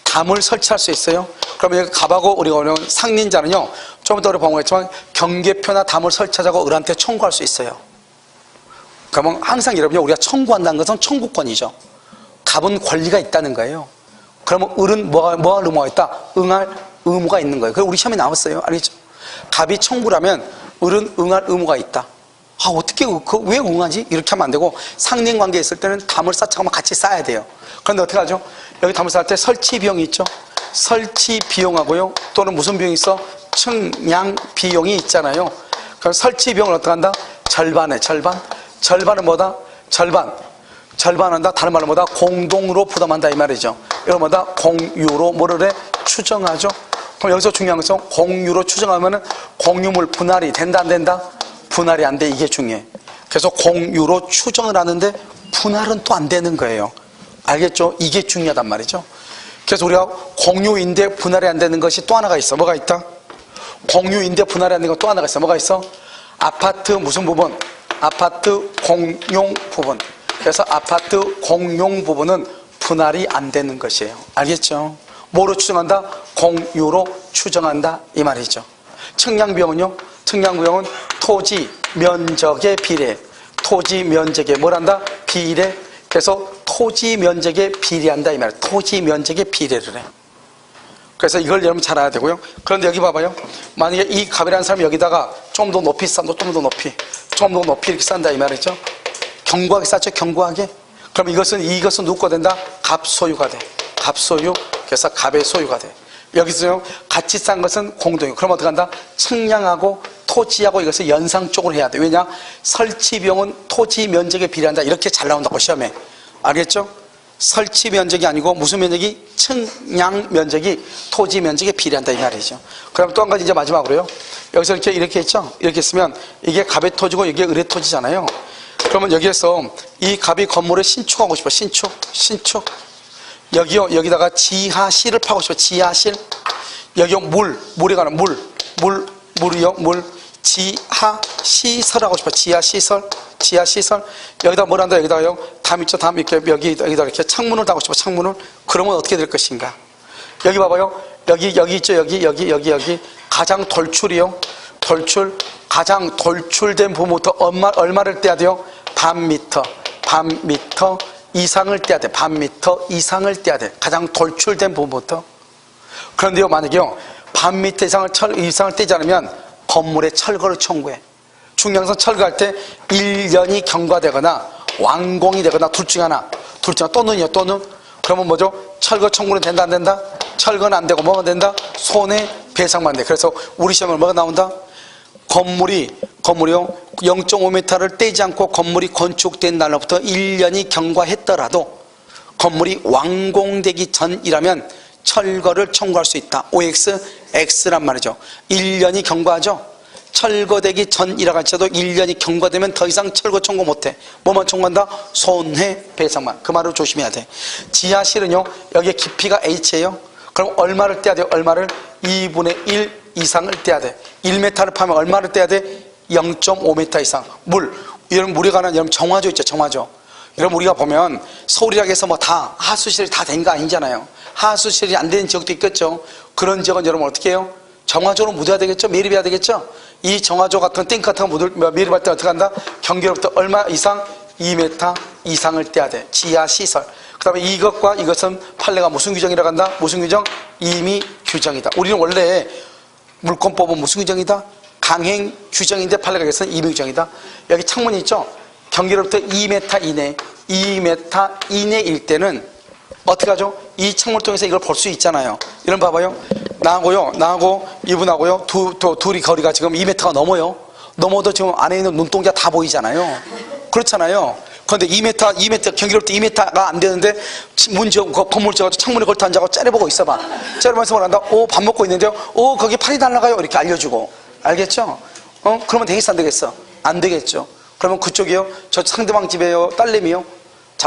Speaker 1: 담을 설치할 수 있어요. 그러면 여기 갑하고 우리가 오늘 상린자는요, 좀 이따 우리 보겠지만 경계표나 담을 설치하자고 을한테 청구할 수 있어요. 그러면 항상 여러분이 우리가 청구한다는 것은 청구권이죠. 갑은 권리가 있다는 거예요. 그러면 을은 뭐할 의무가 있다? 응할 의무가 있는 거예요. 그게 우리 시험에 나왔어요. 알겠죠? 갑이 청구라면 을은 응할 의무가 있다. 어떻게 왜 응하지? 이렇게 하면 안 되고, 상린 관계에 있을 때는 담을 쌓자고 같이 쌓아야 돼요. 그런데 어떻게 하죠? 여기 담을 쌓을 때 설치 비용이 있죠. 설치 비용하고요, 또는 무슨 비용이 있어? 측량 비용이 있잖아요. 그럼 설치 비용을 어떻게 한다? 절반은 뭐다? 절반한다. 다른 말로 뭐다? 공동으로 부담한다 이 말이죠. 이걸 뭐다? 공유로 뭐를 해? 추정하죠. 그럼 여기서 중요한 것은 공유로 추정하면은 공유물 분할이 된다 안 된다? 분할이 안 돼. 이게 중요해. 그래서 공유로 추정을 하는데 분할은 또 안 되는 거예요. 알겠죠? 이게 중요하단 말이죠. 그래서 우리가 공유인데 분할이 안 되는 것이 또 하나가 있어. 뭐가 있다? 공유인데 분할이 안 되는 것 또 하나가 있어. 뭐가 있어? 아파트 무슨 부분? 아파트 공용 부분. 그래서 아파트 공용 부분은 분할이 안 되는 것이에요. 알겠죠? 뭐로 추정한다? 공유로 추정한다 이 말이죠. 측량비용은요? 측량비용은 토지 면적에 비례. 토지 면적에 뭐란다? 비례. 그래서 토지 면적에 비례한다 이 말이에요. 토지 면적에 비례를 해. 그래서 이걸 여러분 잘 알아야 되고요. 그런데 여기 봐봐요. 만약에 이 갑이라는 사람이 여기다가 좀 더 높이 싼다, 좀 더 높이 이렇게 싼다 이 말이죠. 견고하게 쌓죠, 견고하게. 그럼 이것은 누구 거 된다? 갑 소유가 돼. 갑 소유. 그래서 갑의 소유가 돼. 여기서요, 같이 싼 것은 공동이고. 그럼 어떻게 한다? 측량하고 토지하고 이것을 연상적으로 해야 돼. 왜냐? 설치 비용은 토지 면적에 비례한다. 이렇게 잘 나온다고 시험에. 알겠죠? 설치 면적이 아니고 무슨 면적이? 측량 면적이 토지 면적에 비례한다 이 말이죠. 그럼 또 한 가지 이제 마지막으로요. 여기서 이렇게 있죠? 이렇게 있으면 이게 갑의 토지고 이게 을의 토지잖아요. 그러면 여기에서 이 갑이 건물을 신축하고 싶어. 신축. 여기다가 지하실을 파고 싶어. 지하실. 여기 물에 관한 물이요. 지하시설하고 싶어. 지하시설. 여기다 뭘 한다? 여기다가요. 담 있죠. 담 이렇게 여기다 이렇게 창문을 달고 싶어. 창문을. 그러면 어떻게 될 것인가? 여기 봐봐요. 여기 있죠. 여기. 가장 돌출이요. 가장 돌출된 부분부터 얼마를 떼야 돼요? 반 미터 이상을 떼야 돼. 반 미터 이상을 떼야 돼. 가장 돌출된 부분부터. 그런데요, 만약에요, 반 미터 이상을 떼지 않으면 건물에 철거를 청구해. 중량선 철거할 때 1년이 경과되거나 완공이 되거나 둘 중에 하나. 또는요. 그러면 뭐죠? 철거 청구는 된다 안 된다? 철거는 안 되고 뭐가 된다? 손해배상만 돼. 그래서 우리 시험에 뭐가 나온다? 건물이요 0.5m를 떼지 않고 건물이 건축된 날로부터 1년이 경과했더라도 건물이 완공되기 전이라면 철거를 청구할 수 있다. OX, X란 말이죠. 1년이 경과하죠. 철거되기 전이라고 할지라도 1년이 경과되면 더 이상 철거 청구 못해. 뭐만 청구한다? 손해배상만. 그 말을 조심해야 돼. 지하실은요, 여기에 깊이가 H예요. 그럼 얼마를 떼야 돼요? 얼마를? 2분의 1 이상을 떼야 돼. 1m를 파면 얼마를 떼야 돼? 0.5m 이상. 여러분 물에 관한 여러분 정화조 있죠. 정화조. 여러분 우리가 보면 서울이라고 해서 뭐 다 하수시설이 다 된 거 아니잖아요. 하수시설이 안 되는 지역도 있겠죠. 그런 지역은 여러분 어떻게 해요? 정화조로 묻어야 되겠죠. 매립해야 되겠죠. 이 정화조 같은 탱크 같은 거 매립할 때 어떻게 한다? 경계로부터 얼마 이상? 2m 이상을 떼야 돼. 지하시설. 그 다음에 이것과 이것은 판례가 무슨 규정이라고 한다? 무슨 규정? 임의 규정이다. 우리는 원래 물권법은 무슨 규정이다? 강행 규정인데 판례가 있어서 임의 규정이다. 여기 창문이 있죠? 경계로부터 2m 이내일 때는 어떻게 하죠? 이 창문을 통해서 이걸 볼 수 있잖아요. 이런 봐봐요. 나하고 이분하고요. 둘이 거리가 지금 2m가 넘어요. 넘어도 지금 안에 있는 눈동자 다 보이잖아요. 그렇잖아요. 그런데 2m 경계로부터 2m가 안 되는데 건물 지어가지고 창문에 걸터 앉아서 째려보고 있어봐. 째려보면서 뭘 한다? 밥 먹고 있는데요. 거기 팔이 날아가요. 이렇게 알려주고. 알겠죠? 그러면 되겠어 안 되겠어? 안 되겠죠. 그러면 그쪽이요. 저 상대방 집에요. 딸내미요.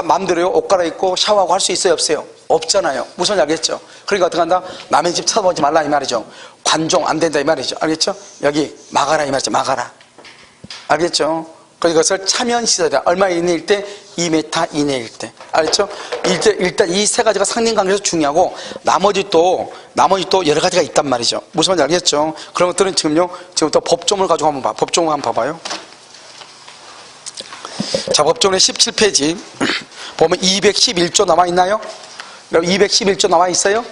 Speaker 1: 마음대로요. 옷 갈아입고 샤워하고 할 수 있어요? 없어요? 없잖아요. 무슨 알겠죠? 그러니까 어떻게 한다? 남의 집 쳐다보지 말라 이 말이죠. 관종 안 된다 이 말이죠. 알겠죠? 여기 막아라 이 말이죠. 막아라. 알겠죠? 그것을 차면시설이다. 얼마 이내일 때 2m 이내일 때. 알았죠? 일단 이 세 가지가 상린관계에서 중요하고 나머지 또 여러 가지가 있단 말이죠. 무슨 말인지 알겠죠? 그런 것들은 지금부터 법조문을 가지고 한번 봐. 법조문 한번 봐봐요. 자, 법조문의 17페이지 보면 211조 남아있나요? 211조 남아있어요?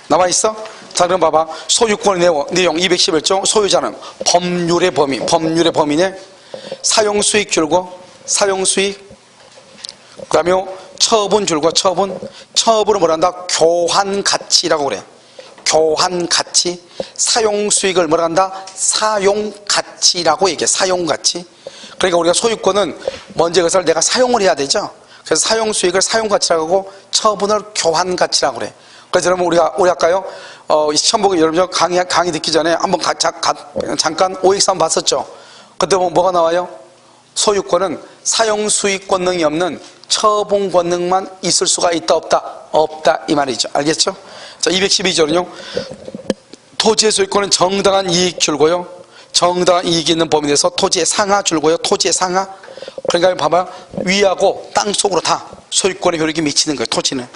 Speaker 1: 남아있어? 자, 그럼 봐봐. 소유권의 내용 211조. 소유자는 법률의 범위네. 사용수익 줄고 사용수익, 그 다음에 처분 줄고 처분을 뭐라 한다? 교환가치라고 그래. 교환가치. 사용수익을 뭐라 한다? 사용가치라고 얘기해. 사용가치. 그러니까 우리가 소유권은 먼저 그것을 내가 사용을 해야 되죠. 그래서 사용수익을 사용가치라고 하고 처분을 교환가치라고 그래. 그래서 여러분 우리 아까요 시험 보고 여러분 강의 듣기 전에 한번 잠깐 OX 한번 봤었죠. 그때 보면 뭐가 나와요? 소유권은 사용수익 권능이 없는 처분 권능만 있을 수가 있다 없다? 없다 이 말이죠. 알겠죠? 자, 212조는요 토지의 소유권은 정당한 이익 줄고요, 정당한 이익이 있는 범위에 대해서 토지의 상하 줄고요. 토지의 상하. 그러니까 봐봐, 위하고 땅 속으로 다 소유권의 효력이 미치는 거예요. 토지는.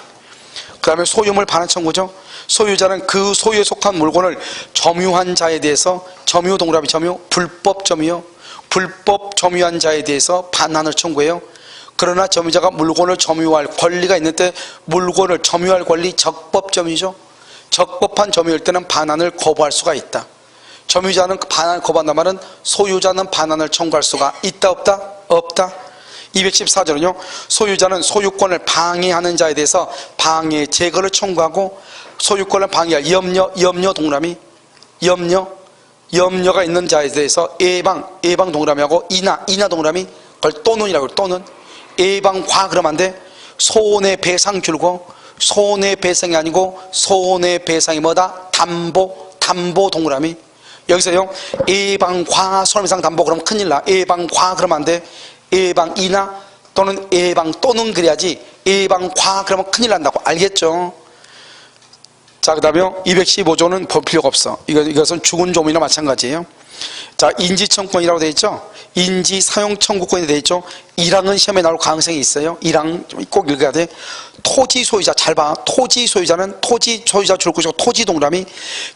Speaker 1: 그 다음에 소유물 반환 청구죠. 소유자는 그 소유에 속한 물건을 점유한 자에 대해서, 점유 동그라미 점유, 불법 점유요, 불법 점유한 자에 대해서 반환을 청구해요. 그러나 점유자가 물건을 점유할 권리가 있는 때 물건을 점유할 권리, 적법 점유죠. 적법한 점유일 때는 반환을 거부할 수가 있다. 점유자는 반환을 거부한단 말은 소유자는 반환을 청구할 수가 있다 없다? 없다. 214조는요 소유자는 소유권을 방해하는 자에 대해서 방해 제거를 청구하고, 소유권을 방해할 염려 동그라미, 염려가 있는 자에 대해서 예방 동그라미하고 인하 동그라미, 그걸 또는이라고 해요. 또는. 예방과 그러면 안 돼. 손해배상 줄고, 손해배상이 아니고 손해배상이 뭐다? 담보 동그라미. 여기서요 예방과 손해배상 담보 그러면 큰일 나. 예방과 그러면 안 돼. 예방 인하 또는 예방 또는 그래야지. 예방과 그러면 큰일 난다고. 알겠죠? 자, 그 다음에 215조는 볼 필요가 없어. 이것은 죽은 조문이나 마찬가지예요. 자, 인지청구권이라고 되어 있죠. 인지사용청구권이 되어 있죠. 1항은 시험에 나올 가능성이 있어요. 1항 꼭 읽어야 돼. 토지 소유자, 잘 봐. 토지 소유자는 토지 소유자 줄 것이고, 토지 동그라미,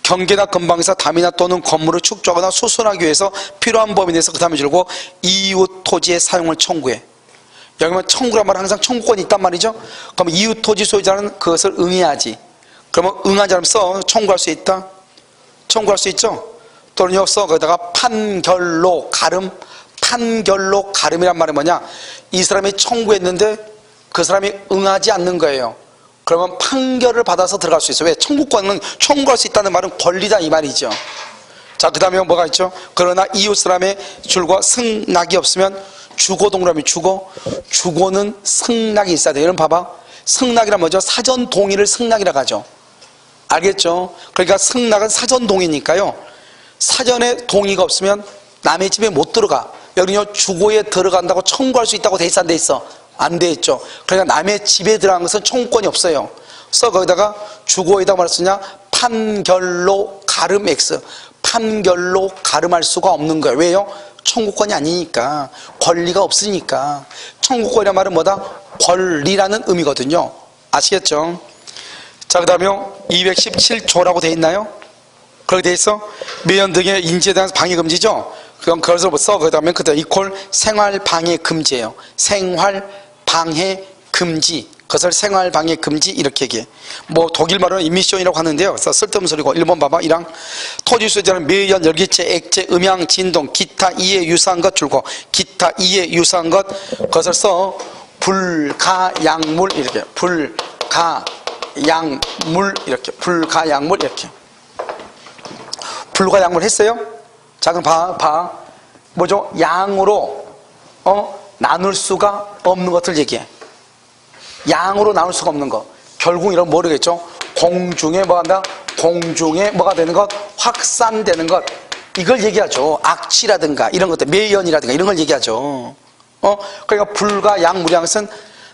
Speaker 1: 경계나 근방에서 담이나 또는 건물을 축조하거나 수선하기 위해서 필요한 범위 내에서 그 다음에 줄고 이웃 토지의 사용을 청구해. 여기 보면 청구란 말은 항상 청구권이 있단 말이죠. 그럼 이웃 토지 소유자는 그것을 응해야지. 그러면 응한 사람 써. 청구할 수 있다. 청구할 수 있죠. 또는요 써. 거기다가 판결로 가름. 판결로 가름이란 말이 뭐냐? 이 사람이 청구했는데 그 사람이 응하지 않는 거예요. 그러면 판결을 받아서 들어갈 수 있어요. 왜? 청구권은 청구할 수 있다는 말은 권리다 이 말이죠. 자, 그 다음에 뭐가 있죠? 그러나 이웃 사람의 줄과 승낙이 없으면 주거 동그라미 주거는 승낙이 있어야 돼요. 여러분 봐봐. 승낙이란 뭐죠? 사전 동의를 승낙이라고 하죠. 알겠죠? 그러니까 승낙은 사전 동의니까요. 사전에 동의가 없으면 남의 집에 못 들어가. 여기는요 주거에 들어간다고 청구할 수 있다고 돼 있어 안 돼 있어? 안 돼 있죠. 그러니까 남의 집에 들어간 것은 청구권이 없어요. 그래서 거기다가 주거에다 뭐라 쓰냐? 판결로 가름 X. 판결로 가름할 수가 없는 거예요. 왜요? 청구권이 아니니까. 권리가 없으니까. 청구권이란 말은 뭐다? 권리라는 의미거든요. 아시겠죠? 자, 그 다음에 217조라고 돼 있나요? 그렇게 돼 있어? 매연 등의 인지에 대한 방해 금지죠? 그럼 그것을 뭐 써? 그 다음에 그때 이퀄 생활 방해 금지예요. 생활 방해 금지. 그것을 생활 방해 금지 이렇게 얘기해. 뭐 독일 말로는 임미션이라고 하는데요. 그래서 쓸데없는 소리고. 1번 봐봐. 1항. 토지 소유자는 매연, 열기체, 액체, 음향, 진동, 기타 이에 유사한 것 줄고, 기타 이에 유사한 것 그것을 써. 불가양물 이렇게. 불가양물 이렇게. 불가양물 이렇게. 불가양물 했어요? 자, 그럼 봐. 뭐죠? 양으로 나눌 수가 없는 것을 얘기해. 양으로 나눌 수가 없는 것. 결국 이런 모르겠죠? 공중에 뭐 한다? 공중에 뭐가 되는 것? 확산되는 것. 이걸 얘기하죠. 악취라든가 이런 것들, 매연이라든가 이런 걸 얘기하죠. 그러니까 불과 양물이란 것은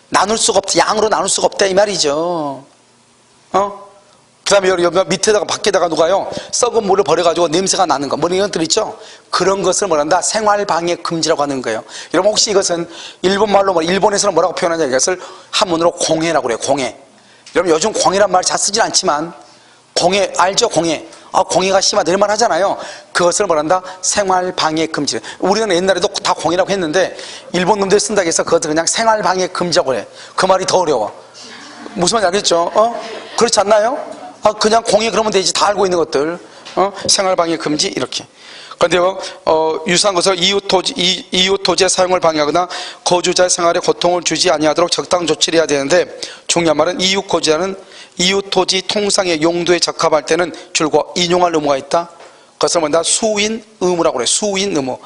Speaker 1: 나눌 수가 없다. 양으로 나눌 수가 없다 이 말이죠. 다음에 여러분 밑에다가 밖에다가 누가요 썩은 물을 버려가지고 냄새가 나는 거 뭐 이런 것들 있죠. 그런 것을 뭐란다 생활방해 금지라고 하는 거예요. 여러분 혹시 이것은 일본말로 일본에서는 뭐라고 표현하냐 이것을 한문으로 공해라고 그래요. 공해. 여러분 요즘 공해란 말 잘 쓰진 않지만 공해 알죠? 공해. 공해가 심하다 이런 말 하잖아요. 그것을 뭐란다 생활방해 금지. 우리는 옛날에도 다 공해라고 했는데 일본 놈들이 쓴다고 해서 그것을 그냥 생활방해 금지라고 해. 그 말이 더 어려워. 무슨 말인지 알겠죠? 그렇지 않나요? 그냥 공해 그러면 되지. 다 알고 있는 것들. 생활방해 금지 이렇게. 그런데요 유사한 것을 이웃 토지의 사용을 방해하거나 거주자의 생활에 고통을 주지 아니하도록 적당한 조치를 해야 되는데 중요한 말은 이웃 거주자는 이웃 토지 통상의 용도에 적합할 때는 줄곧 인용할 의무가 있다. 그것을 뭐냐 수인 의무라고 그래. 수인 의무.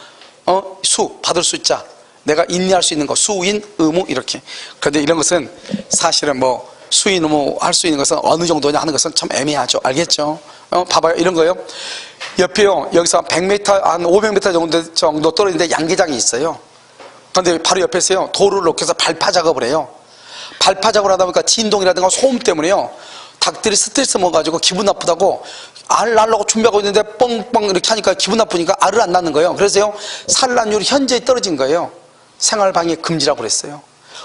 Speaker 1: 수 받을 숫자 내가 인내할 수 있는 거 수인 의무 이렇게. 그런데 이런 것은 사실은 뭐 수인 의무 할 수 있는 것은 어느 정도냐 하는 것은 참 애매하죠. 알겠죠? 봐봐요. 이런 거요. 옆에요. 여기서 100m, 한 500m 정도 떨어지는데 양계장이 있어요. 그런데 바로 옆에서요. 돌을 놓고서 발파 작업을 해요. 발파 작업을 하다 보니까 진동이라든가 소음 때문에요. 닭들이 스트레스 먹어가지고 기분 나쁘다고 알 낳으려고 준비하고 있는데 뻥뻥 이렇게 하니까 기분 나쁘니까 알을 안 낳는 거예요. 그래서요. 산란율이 현저히 떨어진 거예요. 생활방해 금지라고 그랬어요.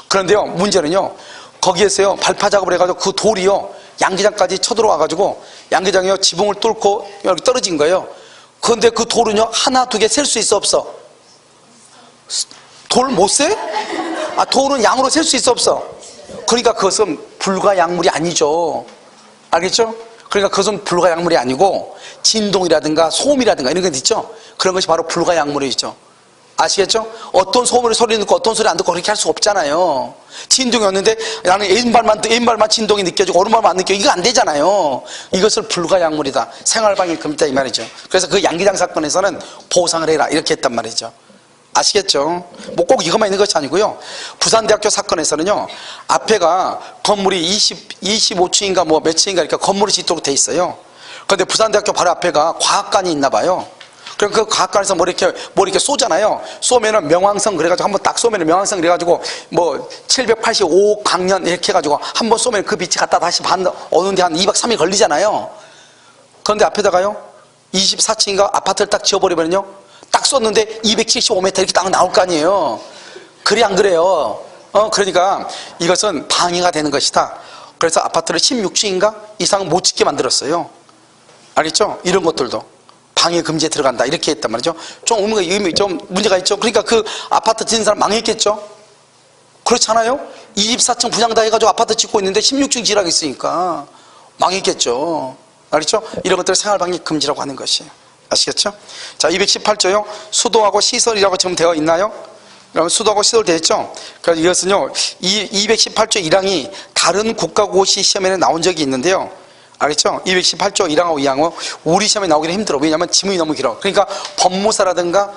Speaker 1: 그런데요. 문제는요. 거기에서요. 발파 작업을 해가지고 그 돌이요. 양계장까지 쳐들어와가지고 양계장이요 지붕을 뚫고 여기 떨어진 거예요. 그런데 그 돌은요 하나 두 개 셀 수 있어 없어? 돌 못 세? 돌은 양으로 셀 수 있어 없어? 그러니까 그것은 불가양물이 아니죠. 알겠죠? 그러니까 그것은 불가양물이 아니고 진동이라든가 소음이라든가 이런 것 있죠. 그런 것이 바로 불가양물이죠. 아시겠죠? 어떤 소음을 소리 듣고 어떤 소리 안 듣고 그렇게 할 수 없잖아요. 진동이 왔는데 나는 왼발만 진동이 느껴지고 오른발만 안 느껴. 이거 안 되잖아요. 이것을 불가양물이다. 생활방해 금지다 이 말이죠. 그래서 그 양계장 사건에서는 보상을 해라 이렇게 했단 말이죠. 아시겠죠? 뭐 꼭 이것만 있는 것이 아니고요. 부산대학교 사건에서는요. 앞에가 건물이 25층인가 뭐 몇 층인가 이렇게 건물을 짓도록 돼 있어요. 그런데 부산대학교 바로 앞에가 과학관이 있나 봐요. 그럼 그 과학관에서 뭐 이렇게 쏘잖아요. 쏘면은 명왕성 그래가지고 한번 딱 쏘면은 명왕성 그래가지고 뭐 785 강년 이렇게 해가지고 한번 쏘면 그 빛이 갔다 다시 오는데 한 2박 3일 걸리잖아요. 그런데 앞에다가요 24층인가 아파트를 딱 지어버리면요 딱 쏘는데 275m 이렇게 딱 나올 거 아니에요. 그래 안 그래요? 그러니까 이것은 방해가 되는 것이다. 그래서 아파트를 16층인가 이상 못 짓게 만들었어요. 알겠죠? 이런 것들도 방해 금지에 들어간다 이렇게 했단 말이죠. 좀 문제가 있죠. 그러니까 그 아파트 짓는 사람 망했겠죠. 그렇잖아요. 24층 분양 다 해가지고 아파트 짓고 있는데 16층 지라고 있으니까 망했겠죠. 알겠죠? 이런 것들을 생활방해 금지라고 하는 것이에요. 아시겠죠? 자, 218조요. 수도하고 시설이라고 지금 되어 있나요? 그러면 수도하고 시설 되어 있죠? 그래서 이것은요, 218조 1항이 다른 국가고시 시험에는 나온 적이 있는데요. 알겠죠? 218조 1항하고 2항은 우리 시험에 나오기는 힘들어. 왜냐하면 지문이 너무 길어. 그러니까 법무사라든가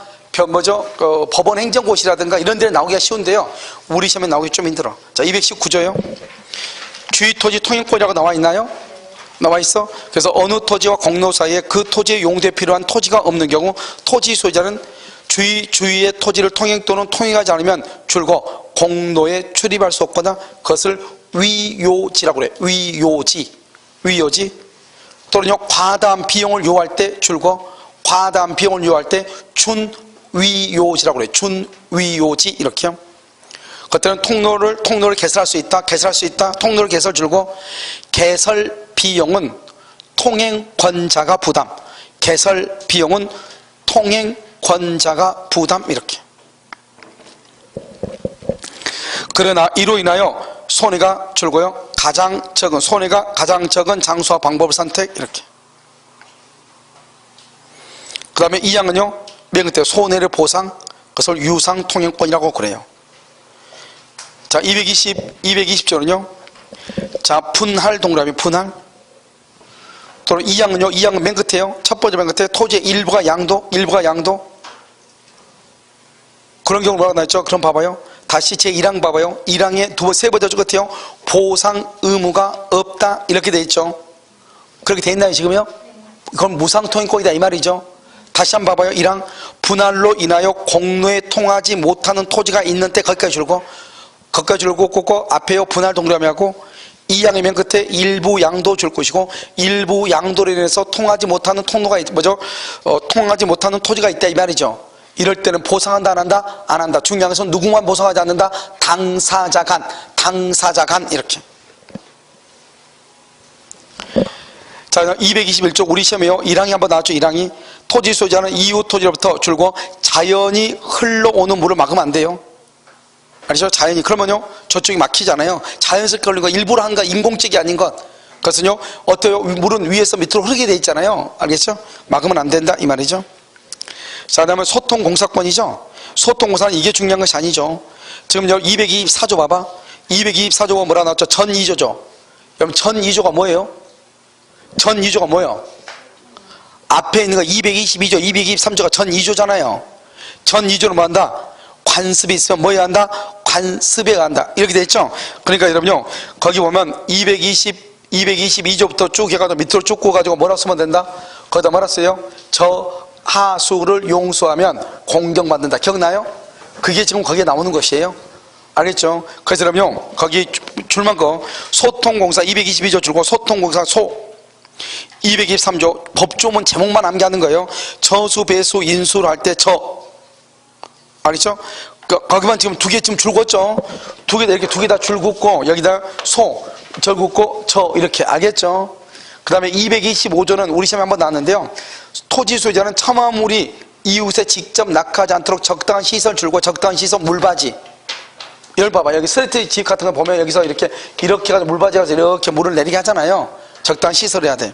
Speaker 1: 법원 행정고시라든가 이런 데는 나오기가 쉬운데요. 우리 시험에 나오기 좀 힘들어. 자, 219조요. 주의토지 통행권이라고 나와 있나요? 나와 있어. 그래서 어느 토지와 공로 사이에 그 토지의 용도에 필요한 토지가 없는 경우 토지 소유자는 주위의 토지를 통행 또는 통행하지 않으면 줄곧 공로에 출입할 수 없거나 그것을 위요지라고 그래. 위요지 또는요 과다한 비용을 요할 때 줄곧 과다한 비용을 요할 때 준위요지라고 그래. 준위요지 이렇게요. 그때는 통로를 개설할 수 있다. 통로를 개설 줄고 개설 비용은 통행권자가 부담. 개설 비용은 통행권자가 부담 이렇게. 그러나 이로 인하여 손해가 줄고요. 손해가 가장 적은 장소와 방법을 선택 이렇게. 그 다음에 이 항은요. 맨 끝에 손해를 보상 그것을 유상 통행권이라고 그래요. 자, 220조는요. 자, 분할 동그라미 분할. 또 이 항은요. 이 항은 맨 끝에요. 첫 번째 맨 끝에 토지의 일부가 양도. 그런 경우 뭐라고 나왔죠? 그럼 봐봐요. 다시 제 1항 봐봐요. 1항에 세 번째 줄 끝에요. 보상 의무가 없다 이렇게 돼 있죠. 그렇게 돼 있나요 지금요? 그건 무상통행권이다 이 말이죠. 다시 한번 봐봐요. 1항 분할로 인하여 공로에 통하지 못하는 토지가 있는 때 거기까지 줄고 꼭 앞에요 분할 동그라미하고 이 양의 맨 끝에 일부 양도 줄 것이고 일부 양도로 인해서 통하지 못하는 통로가 통하지 못하는 토지가 있다 이 말이죠. 이럴 때는 보상한다 안 한다? 안 한다. 중요한 것은 누구만 보상하지 않는다? 당사자 간 이렇게. 자, 221쪽 우리 시험에요. 1항이 한번 나왔죠. 1항이 토지 소유자는 이웃 토지로부터 줄고 자연이 흘러오는 물을 막으면 안 돼요. 알죠? 자연이. 그러면요 저쪽이 막히잖아요. 자연스럽게 흘리는 거 일부러 한 거 인공적이 아닌 것. 그것은요 어때요? 물은 위에서 밑으로 흐르게 돼 있잖아요. 알겠죠? 막으면 안 된다 이 말이죠. 자, 다음에 소통공사권이죠. 소통공사는 이게 중요한 것이 아니죠. 지금 여기 224조 봐봐. 224조가 뭐라 나왔죠? 전 2조죠. 여러분 전 2조가 뭐예요? 전 2조가 뭐예요? 앞에 있는 거 222조, 223조가 전 2조잖아요. 전 2조는 뭐 한다? 관습이 있으면 뭐 해야 한다? 관습에 간다. 이렇게 돼 있죠? 그러니까 여러분요, 거기 보면 222조부터 쭉 해가지고 밑으로 쭉 구워가지고 뭐라 쓰면 된다? 거기다 뭐라 써요? 저 하수를 용서하면 공경받는다. 기억나요? 그게 지금 거기에 나오는 것이에요. 알겠죠? 그래서 그럼요, 거기 줄만 거 소통공사 222조 줄고 소통공사 223조 법조문 제목만 암기하는 거예요. 저수, 배수, 인수를 할 때 알겠죠? 거기만 지금 두 개 지금 줄 긋죠? 두 개 이렇게 두 개 다 줄 긋고 여기다 절 긋고 이렇게. 알겠죠? 그 다음에 225조는 우리 시험에 한번 나왔는데요. 토지 소유자는 첨화물이 이웃에 직접 낙하지 않도록 적당한 시설 줄고 적당한 시설 물바지. 여기 봐봐. 여기 스트레이트 집 같은 거 보면 여기서 이렇게 해가지고 물바지 가서 이렇게 물을 내리게 하잖아요. 적당한 시설을 해야 돼.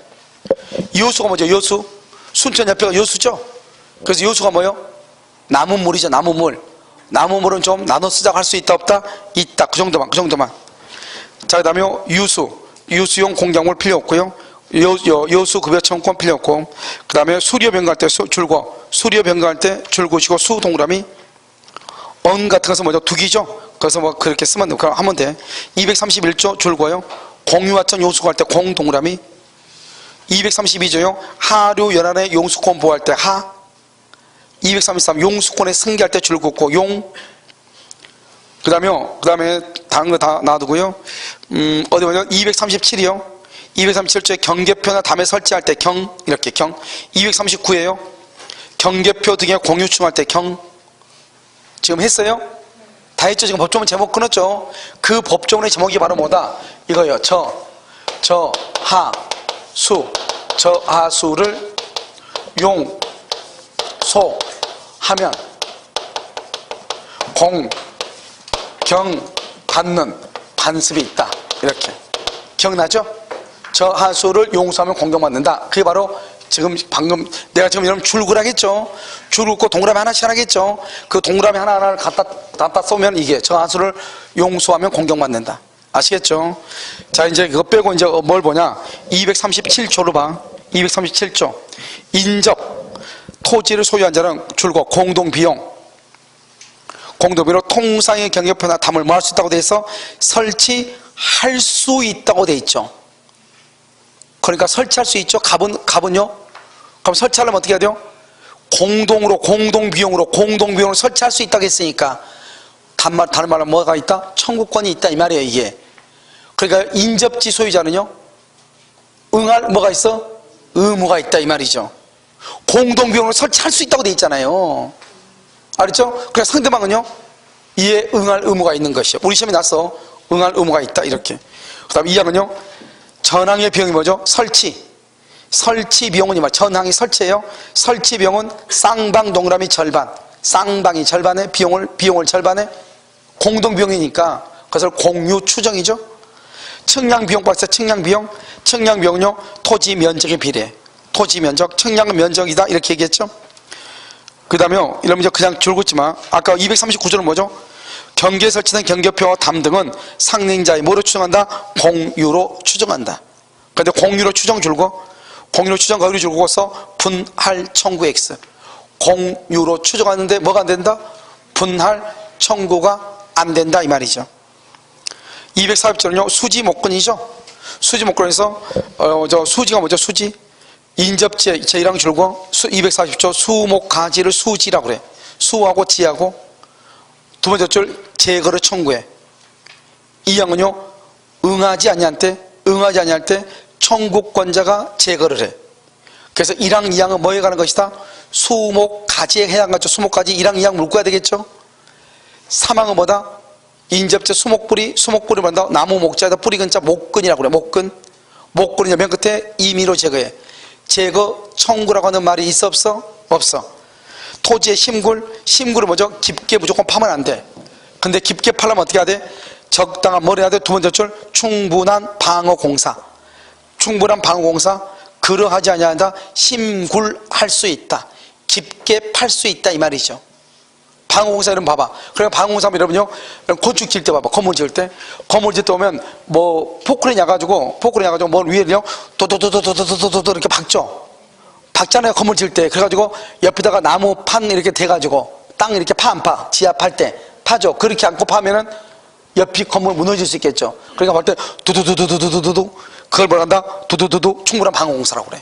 Speaker 1: 요수가 뭐죠? 요수. 순천 옆에가 요수죠? 그래서 요수가 뭐요? 나무물이죠. 나무물은 좀 나눠 쓰자고 할 수 있다 없다? 있다. 그 정도만. 자, 그 다음에 유수용 공작물 필요 없고요. 요수 급여 청구권 필요 없고, 그 다음에 수료 변경할 때 줄고, 수료 변경할 때 줄고시고 수 동그라미. 언 같은 것은 뭐죠? 두기죠? 그래서 뭐 그렇게 쓰면 하면 돼. 231조 줄고요. 공유하천 요수할 때 공 동그라미. 232조요. 하류 연안의 용수권 보호할 때 하. 233 용수권에 승계할 때 줄 긋고 용. 그 다음에 다른 거 다 놔두고요. 어디 보면 237이요. 237조에 경계표나 담에 설치할 때 경, 이렇게 경. 239에요. 경계표 등의 공유충 할 때 경. 지금 했어요? 다 했죠? 지금 법조문 제목 끊었죠? 그 법조문의 제목이 바로 뭐다? 이거요. 저하수를 용소하면 공경받는 관습이 있다. 이렇게. 기억나죠? 저하수를 용서하면 공경받는다. 그게 바로 지금 방금 내가 지금 여러분 줄 그라겠죠? 줄 긋고 동그라미 하나씩 하겠죠? 그 동그라미 하나하나를 갖다 쏘면 이게 저하수를 용서하면 공경받는다. 아시겠죠? 자, 이제 그거 빼고 이제 뭘 보냐? 237조로 봐. 237조. 인접 토지를 소유한 자는 줄고 공동비용으로 통상의 경계표나 담을 뭐 할 수 있다고 돼 있어? 설치할 수 있다고 돼 있죠. 그러니까 설치할 수 있죠. 갑은요? 그럼 설치하려면 어떻게 해야 돼요? 공동비용으로 설치할 수 있다고 했으니까 다른 말로 뭐가 있다? 청구권이 있다 이 말이에요. 이게. 그러니까 인접지 소유자는요, 응할 뭐가 있어? 의무가 있다 이 말이죠. 공동비용으로 설치할 수 있다고 돼 있잖아요. 알았죠? 그래서 상대방은요, 이에 응할 의무가 있는 것이요. 우리 시험에 나서 응할 의무가 있다 이렇게. 그 다음에 2항은요, 전항의 비용이 뭐죠? 설치 비용은 전항이 설치예요. 설치 비용은 쌍방 동그라미 절반. 쌍방이 절반에 비용을 절반에 공동 비용이니까 그것을 공유 추정이죠. 측량 비용 박사 측량 비용은요 토지 면적에 비례. 토지 면적, 측량은 면적이다 이렇게 얘기했죠. 그 다음에요, 이러면 이제 그냥 줄긋지만 아까 239조는 뭐죠? 경계에 설치된 경계표와 담 등은 상ring자의 뭐로 추정한다? 공유로 추정한다. 그런데 공유로 추정 줄고, 공유로 추정 거기로 줄고서 분할 청구 X. 공유로 추정하는데 뭐가 안 된다? 분할 청구가 안 된다 이 말이죠. 240조는요 수지 목권이죠. 수지 목권에서 수지가 뭐죠? 수지 인접지에 제1항 줄고 240조 수목가지를 수지라고 그래. 수하고 지하고 두 번째 줄 제거를 청구해. 2항은요 응하지 아니할 때 청구권자가 제거를 해. 그래서 1항 2항은 뭐에 관한 것이다? 수목가지에 해당하죠. 수목가지 1항 2항 물고야 되겠죠. 3항은 뭐다? 인접재 수목뿌리 뭐다? 나무 목자에다 뿌리 근자 목근이라고 그래. 목근이 맨 끝에 임의로 제거해. 제거 청구라고 하는 말이 있어 없어? 없어. 토지의 심굴을 뭐죠? 깊게 무조건 파면 안 돼. 근데 깊게 파려면 어떻게 해야 돼? 적당한 뭘 해야 돼? 두 번째 줄 충분한 방어공사. 그러하지 아니한다. 심굴할 수 있다. 깊게 팔 수 있다 이 말이죠. 방어공사 이름 봐봐. 그러니까 방어공사 여러분요, 건축 지을 때 봐봐. 건물 지을 때 오면 뭐 포크레인 야가지고 뭘 위에요 도도도도도도도도 이렇게 박잖아요. 건물 지을 때. 그래가지고 옆에다가 나무 판 이렇게 대가지고 땅 이렇게 지하 팔 때 파죠. 그렇게 안고 파면은 옆이 건물 무너질 수 있겠죠. 그러니까 볼 때 두두두두두두두두 그걸 뭐라 한다? 두두두두 충분한 방어공사라고 그래.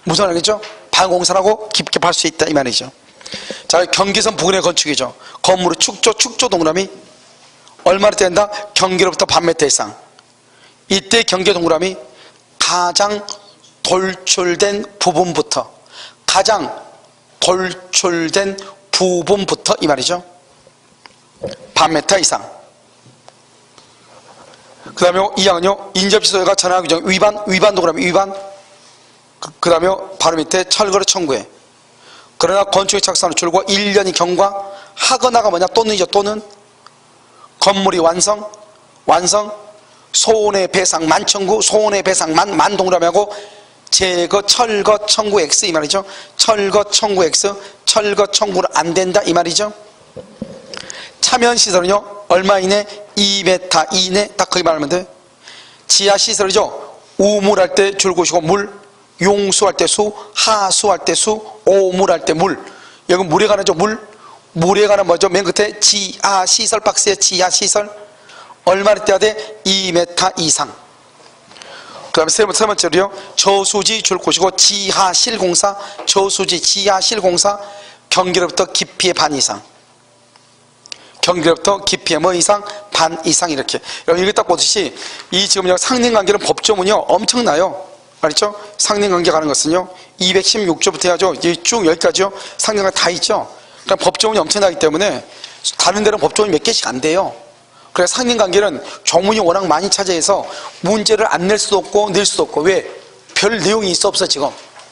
Speaker 1: 무슨 말이겠죠? 방어공사라고 깊게 팔 수 있다 이 말이죠. 자, 경계선 부근의 건축이죠. 건물의 축조 동그라미 얼마나 된다? 경계로부터 반미터 이상. 이때 경계 동그라미 가장 돌출된 부분부터 이 말이죠. 반미터 이상. 그 다음에 2항은요, 인접시설과 전화 규정 위반 동그라미 위반. 그 다음에 바로 밑에 철거를 청구해. 그러나 건축의 착수하는 줄과 1년이 경과하거나가 뭐냐? 또는 건물이 완성 손해배상 만청구 손해배상 만 동그라미하고 제거 철거 청구 X 이 말이죠. 철거 청구 X 철거 청구는 안 된다 이 말이죠. 차면시설은요 얼마 이내? 2m 이내. 딱 거기 말하면 돼. 지하시설이죠. 우물할 때 줄곳이고 물, 용수할 때 수, 하수할 때 수, 오물할 때 물. 여기 물에 관하죠. 물에 관한 뭐죠? 맨 끝에 지하시설 박스에 지하시설 얼마나 떼야 돼? 2m 이상. 그 다음에 세 번째로요 저수지 줄곳이고 지하실공사 경계로부터 깊이의 반 이상. 경계로부터 깊이의 뭐 이상? 반 이상 이렇게. 여러분 이거 딱 보듯이 이 지금 상린관계는 법조문이요 엄청나요. 알죠? 상린관계 가는 것은요 216조부터 해야죠. 쭉 여기까지요. 상린관계 다 있죠. 그러니까 법조문이 엄청나기 때문에 다른 데는 법조문이 몇 개씩 안 돼요. 그래서 상린관계는 조문이 워낙 많이 차지해서 문제를 안 낼 수도 없고 낼 수도 없고. 왜? 별 내용이 있어 없어 지금.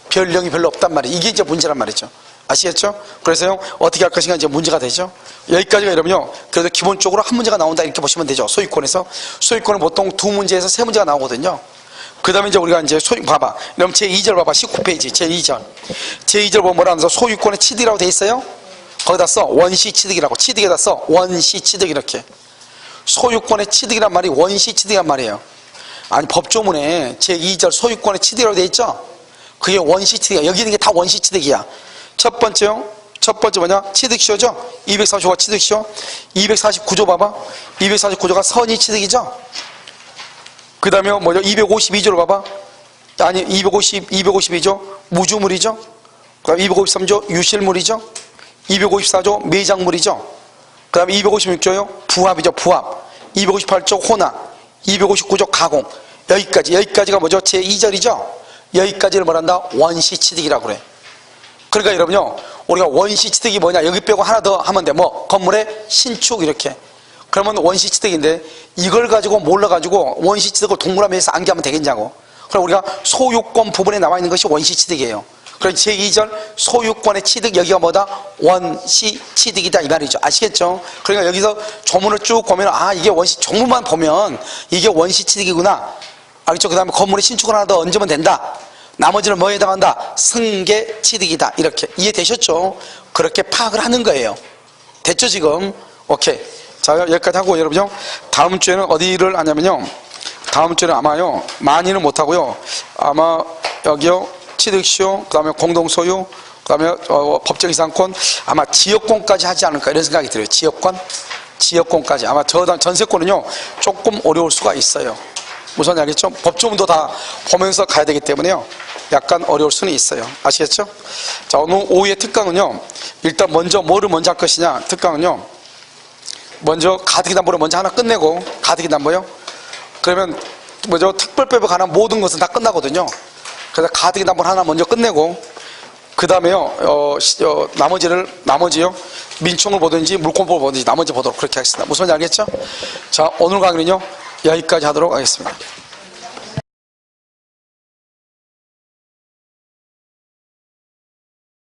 Speaker 1: 별 내용이 별로 없단 말이에요. 이게 이제 문제란 말이죠. 아시겠죠? 그래서요 어떻게 할 것인가 이제 문제가 되죠. 여기까지가 여러분요 그래도 기본적으로 한 문제가 나온다 이렇게 보시면 되죠. 소유권은 보통 두 문제에서 세 문제가 나오거든요. 그 다음에 이제 우리가 이제 봐봐. 그럼 제2절 봐봐. 19페이지 제2절 보면 뭐라 하면서 소유권의 취득이라고 돼 있어요. 거기다 써 원시 취득이라고. 취득에다 써 원시 취득 이렇게. 소유권의 취득이란 말이 원시 취득이란 말이에요. 아니 법조문에 제2절 소유권의 취득이라고 돼 있죠. 그게 원시 취득이야. 여기 있는 게 다 원시 취득이야. 첫 번째 뭐냐? 취득시효죠. 245가 취득시효. 249조 봐봐. 249조가 선의 취득이죠. 그 다음에 뭐죠? 252조를 봐봐. 아니 252조 무주물이죠. 그 다음에 253조 유실물이죠. 254조 매장물이죠. 그 다음에 256조요 부합이죠. 부합. 258조 혼합. 259조 가공. 여기까지가 뭐죠? 제2절이죠. 여기까지를 말한다 원시취득이라고 그래. 그러니까 여러분요 우리가 원시취득이 뭐냐 여기 빼고 하나 더 하면 돼. 뭐 건물의 신축 이렇게. 그러면 원시취득인데 이걸 가지고 몰라가지고 원시취득을 동그라미에서 암기하면 되겠냐고. 그럼 우리가 소유권 부분에 나와 있는 것이 원시취득이에요. 그래서 제2절 소유권의 취득 여기가 뭐다? 원시취득이다 이 말이죠. 아시겠죠? 그러니까 여기서 조문을 쭉 보면 이게 조문만 보면 이게 원시취득이구나. 알겠죠? 그 다음에 건물의 신축을 하나 더 얹으면 된다. 나머지는 뭐에 해당한다? 승계취득이다. 이렇게 이해되셨죠? 그렇게 파악을 하는 거예요. 됐죠 지금? 오케이. 자 여기까지 하고 여러분요 다음 주에는 어디를 하냐면요 다음 주에는 아마요 많이는 못하고요 아마 여기요 취득시효 그 다음에 공동소유 그 다음에 법적 이상권 아마 지역권까지 하지 않을까 이런 생각이 들어요. 지역권까지 아마 전세권은요 조금 어려울 수가 있어요. 무슨 알겠죠? 법조문도 다 보면서 가야 되기 때문에요 약간 어려울 수는 있어요. 아시겠죠? 자 오늘 오후의 특강은요 일단 뭐를 먼저 할 것이냐. 특강은요 먼저 가덕이 담보를 먼저 하나 끝내고 가덕이 담보요 그러면 뭐죠? 특별법에 관한 모든 것은 다 끝나거든요. 그래서 가등기 담보 하나 먼저 끝내고 그 다음에요 나머지요 민총을 보든지 물권법을 보든지 나머지 보도록 그렇게 하겠습니다. 무슨 말인지 알겠죠? 자, 오늘 강의는요 여기까지 하도록 하겠습니다.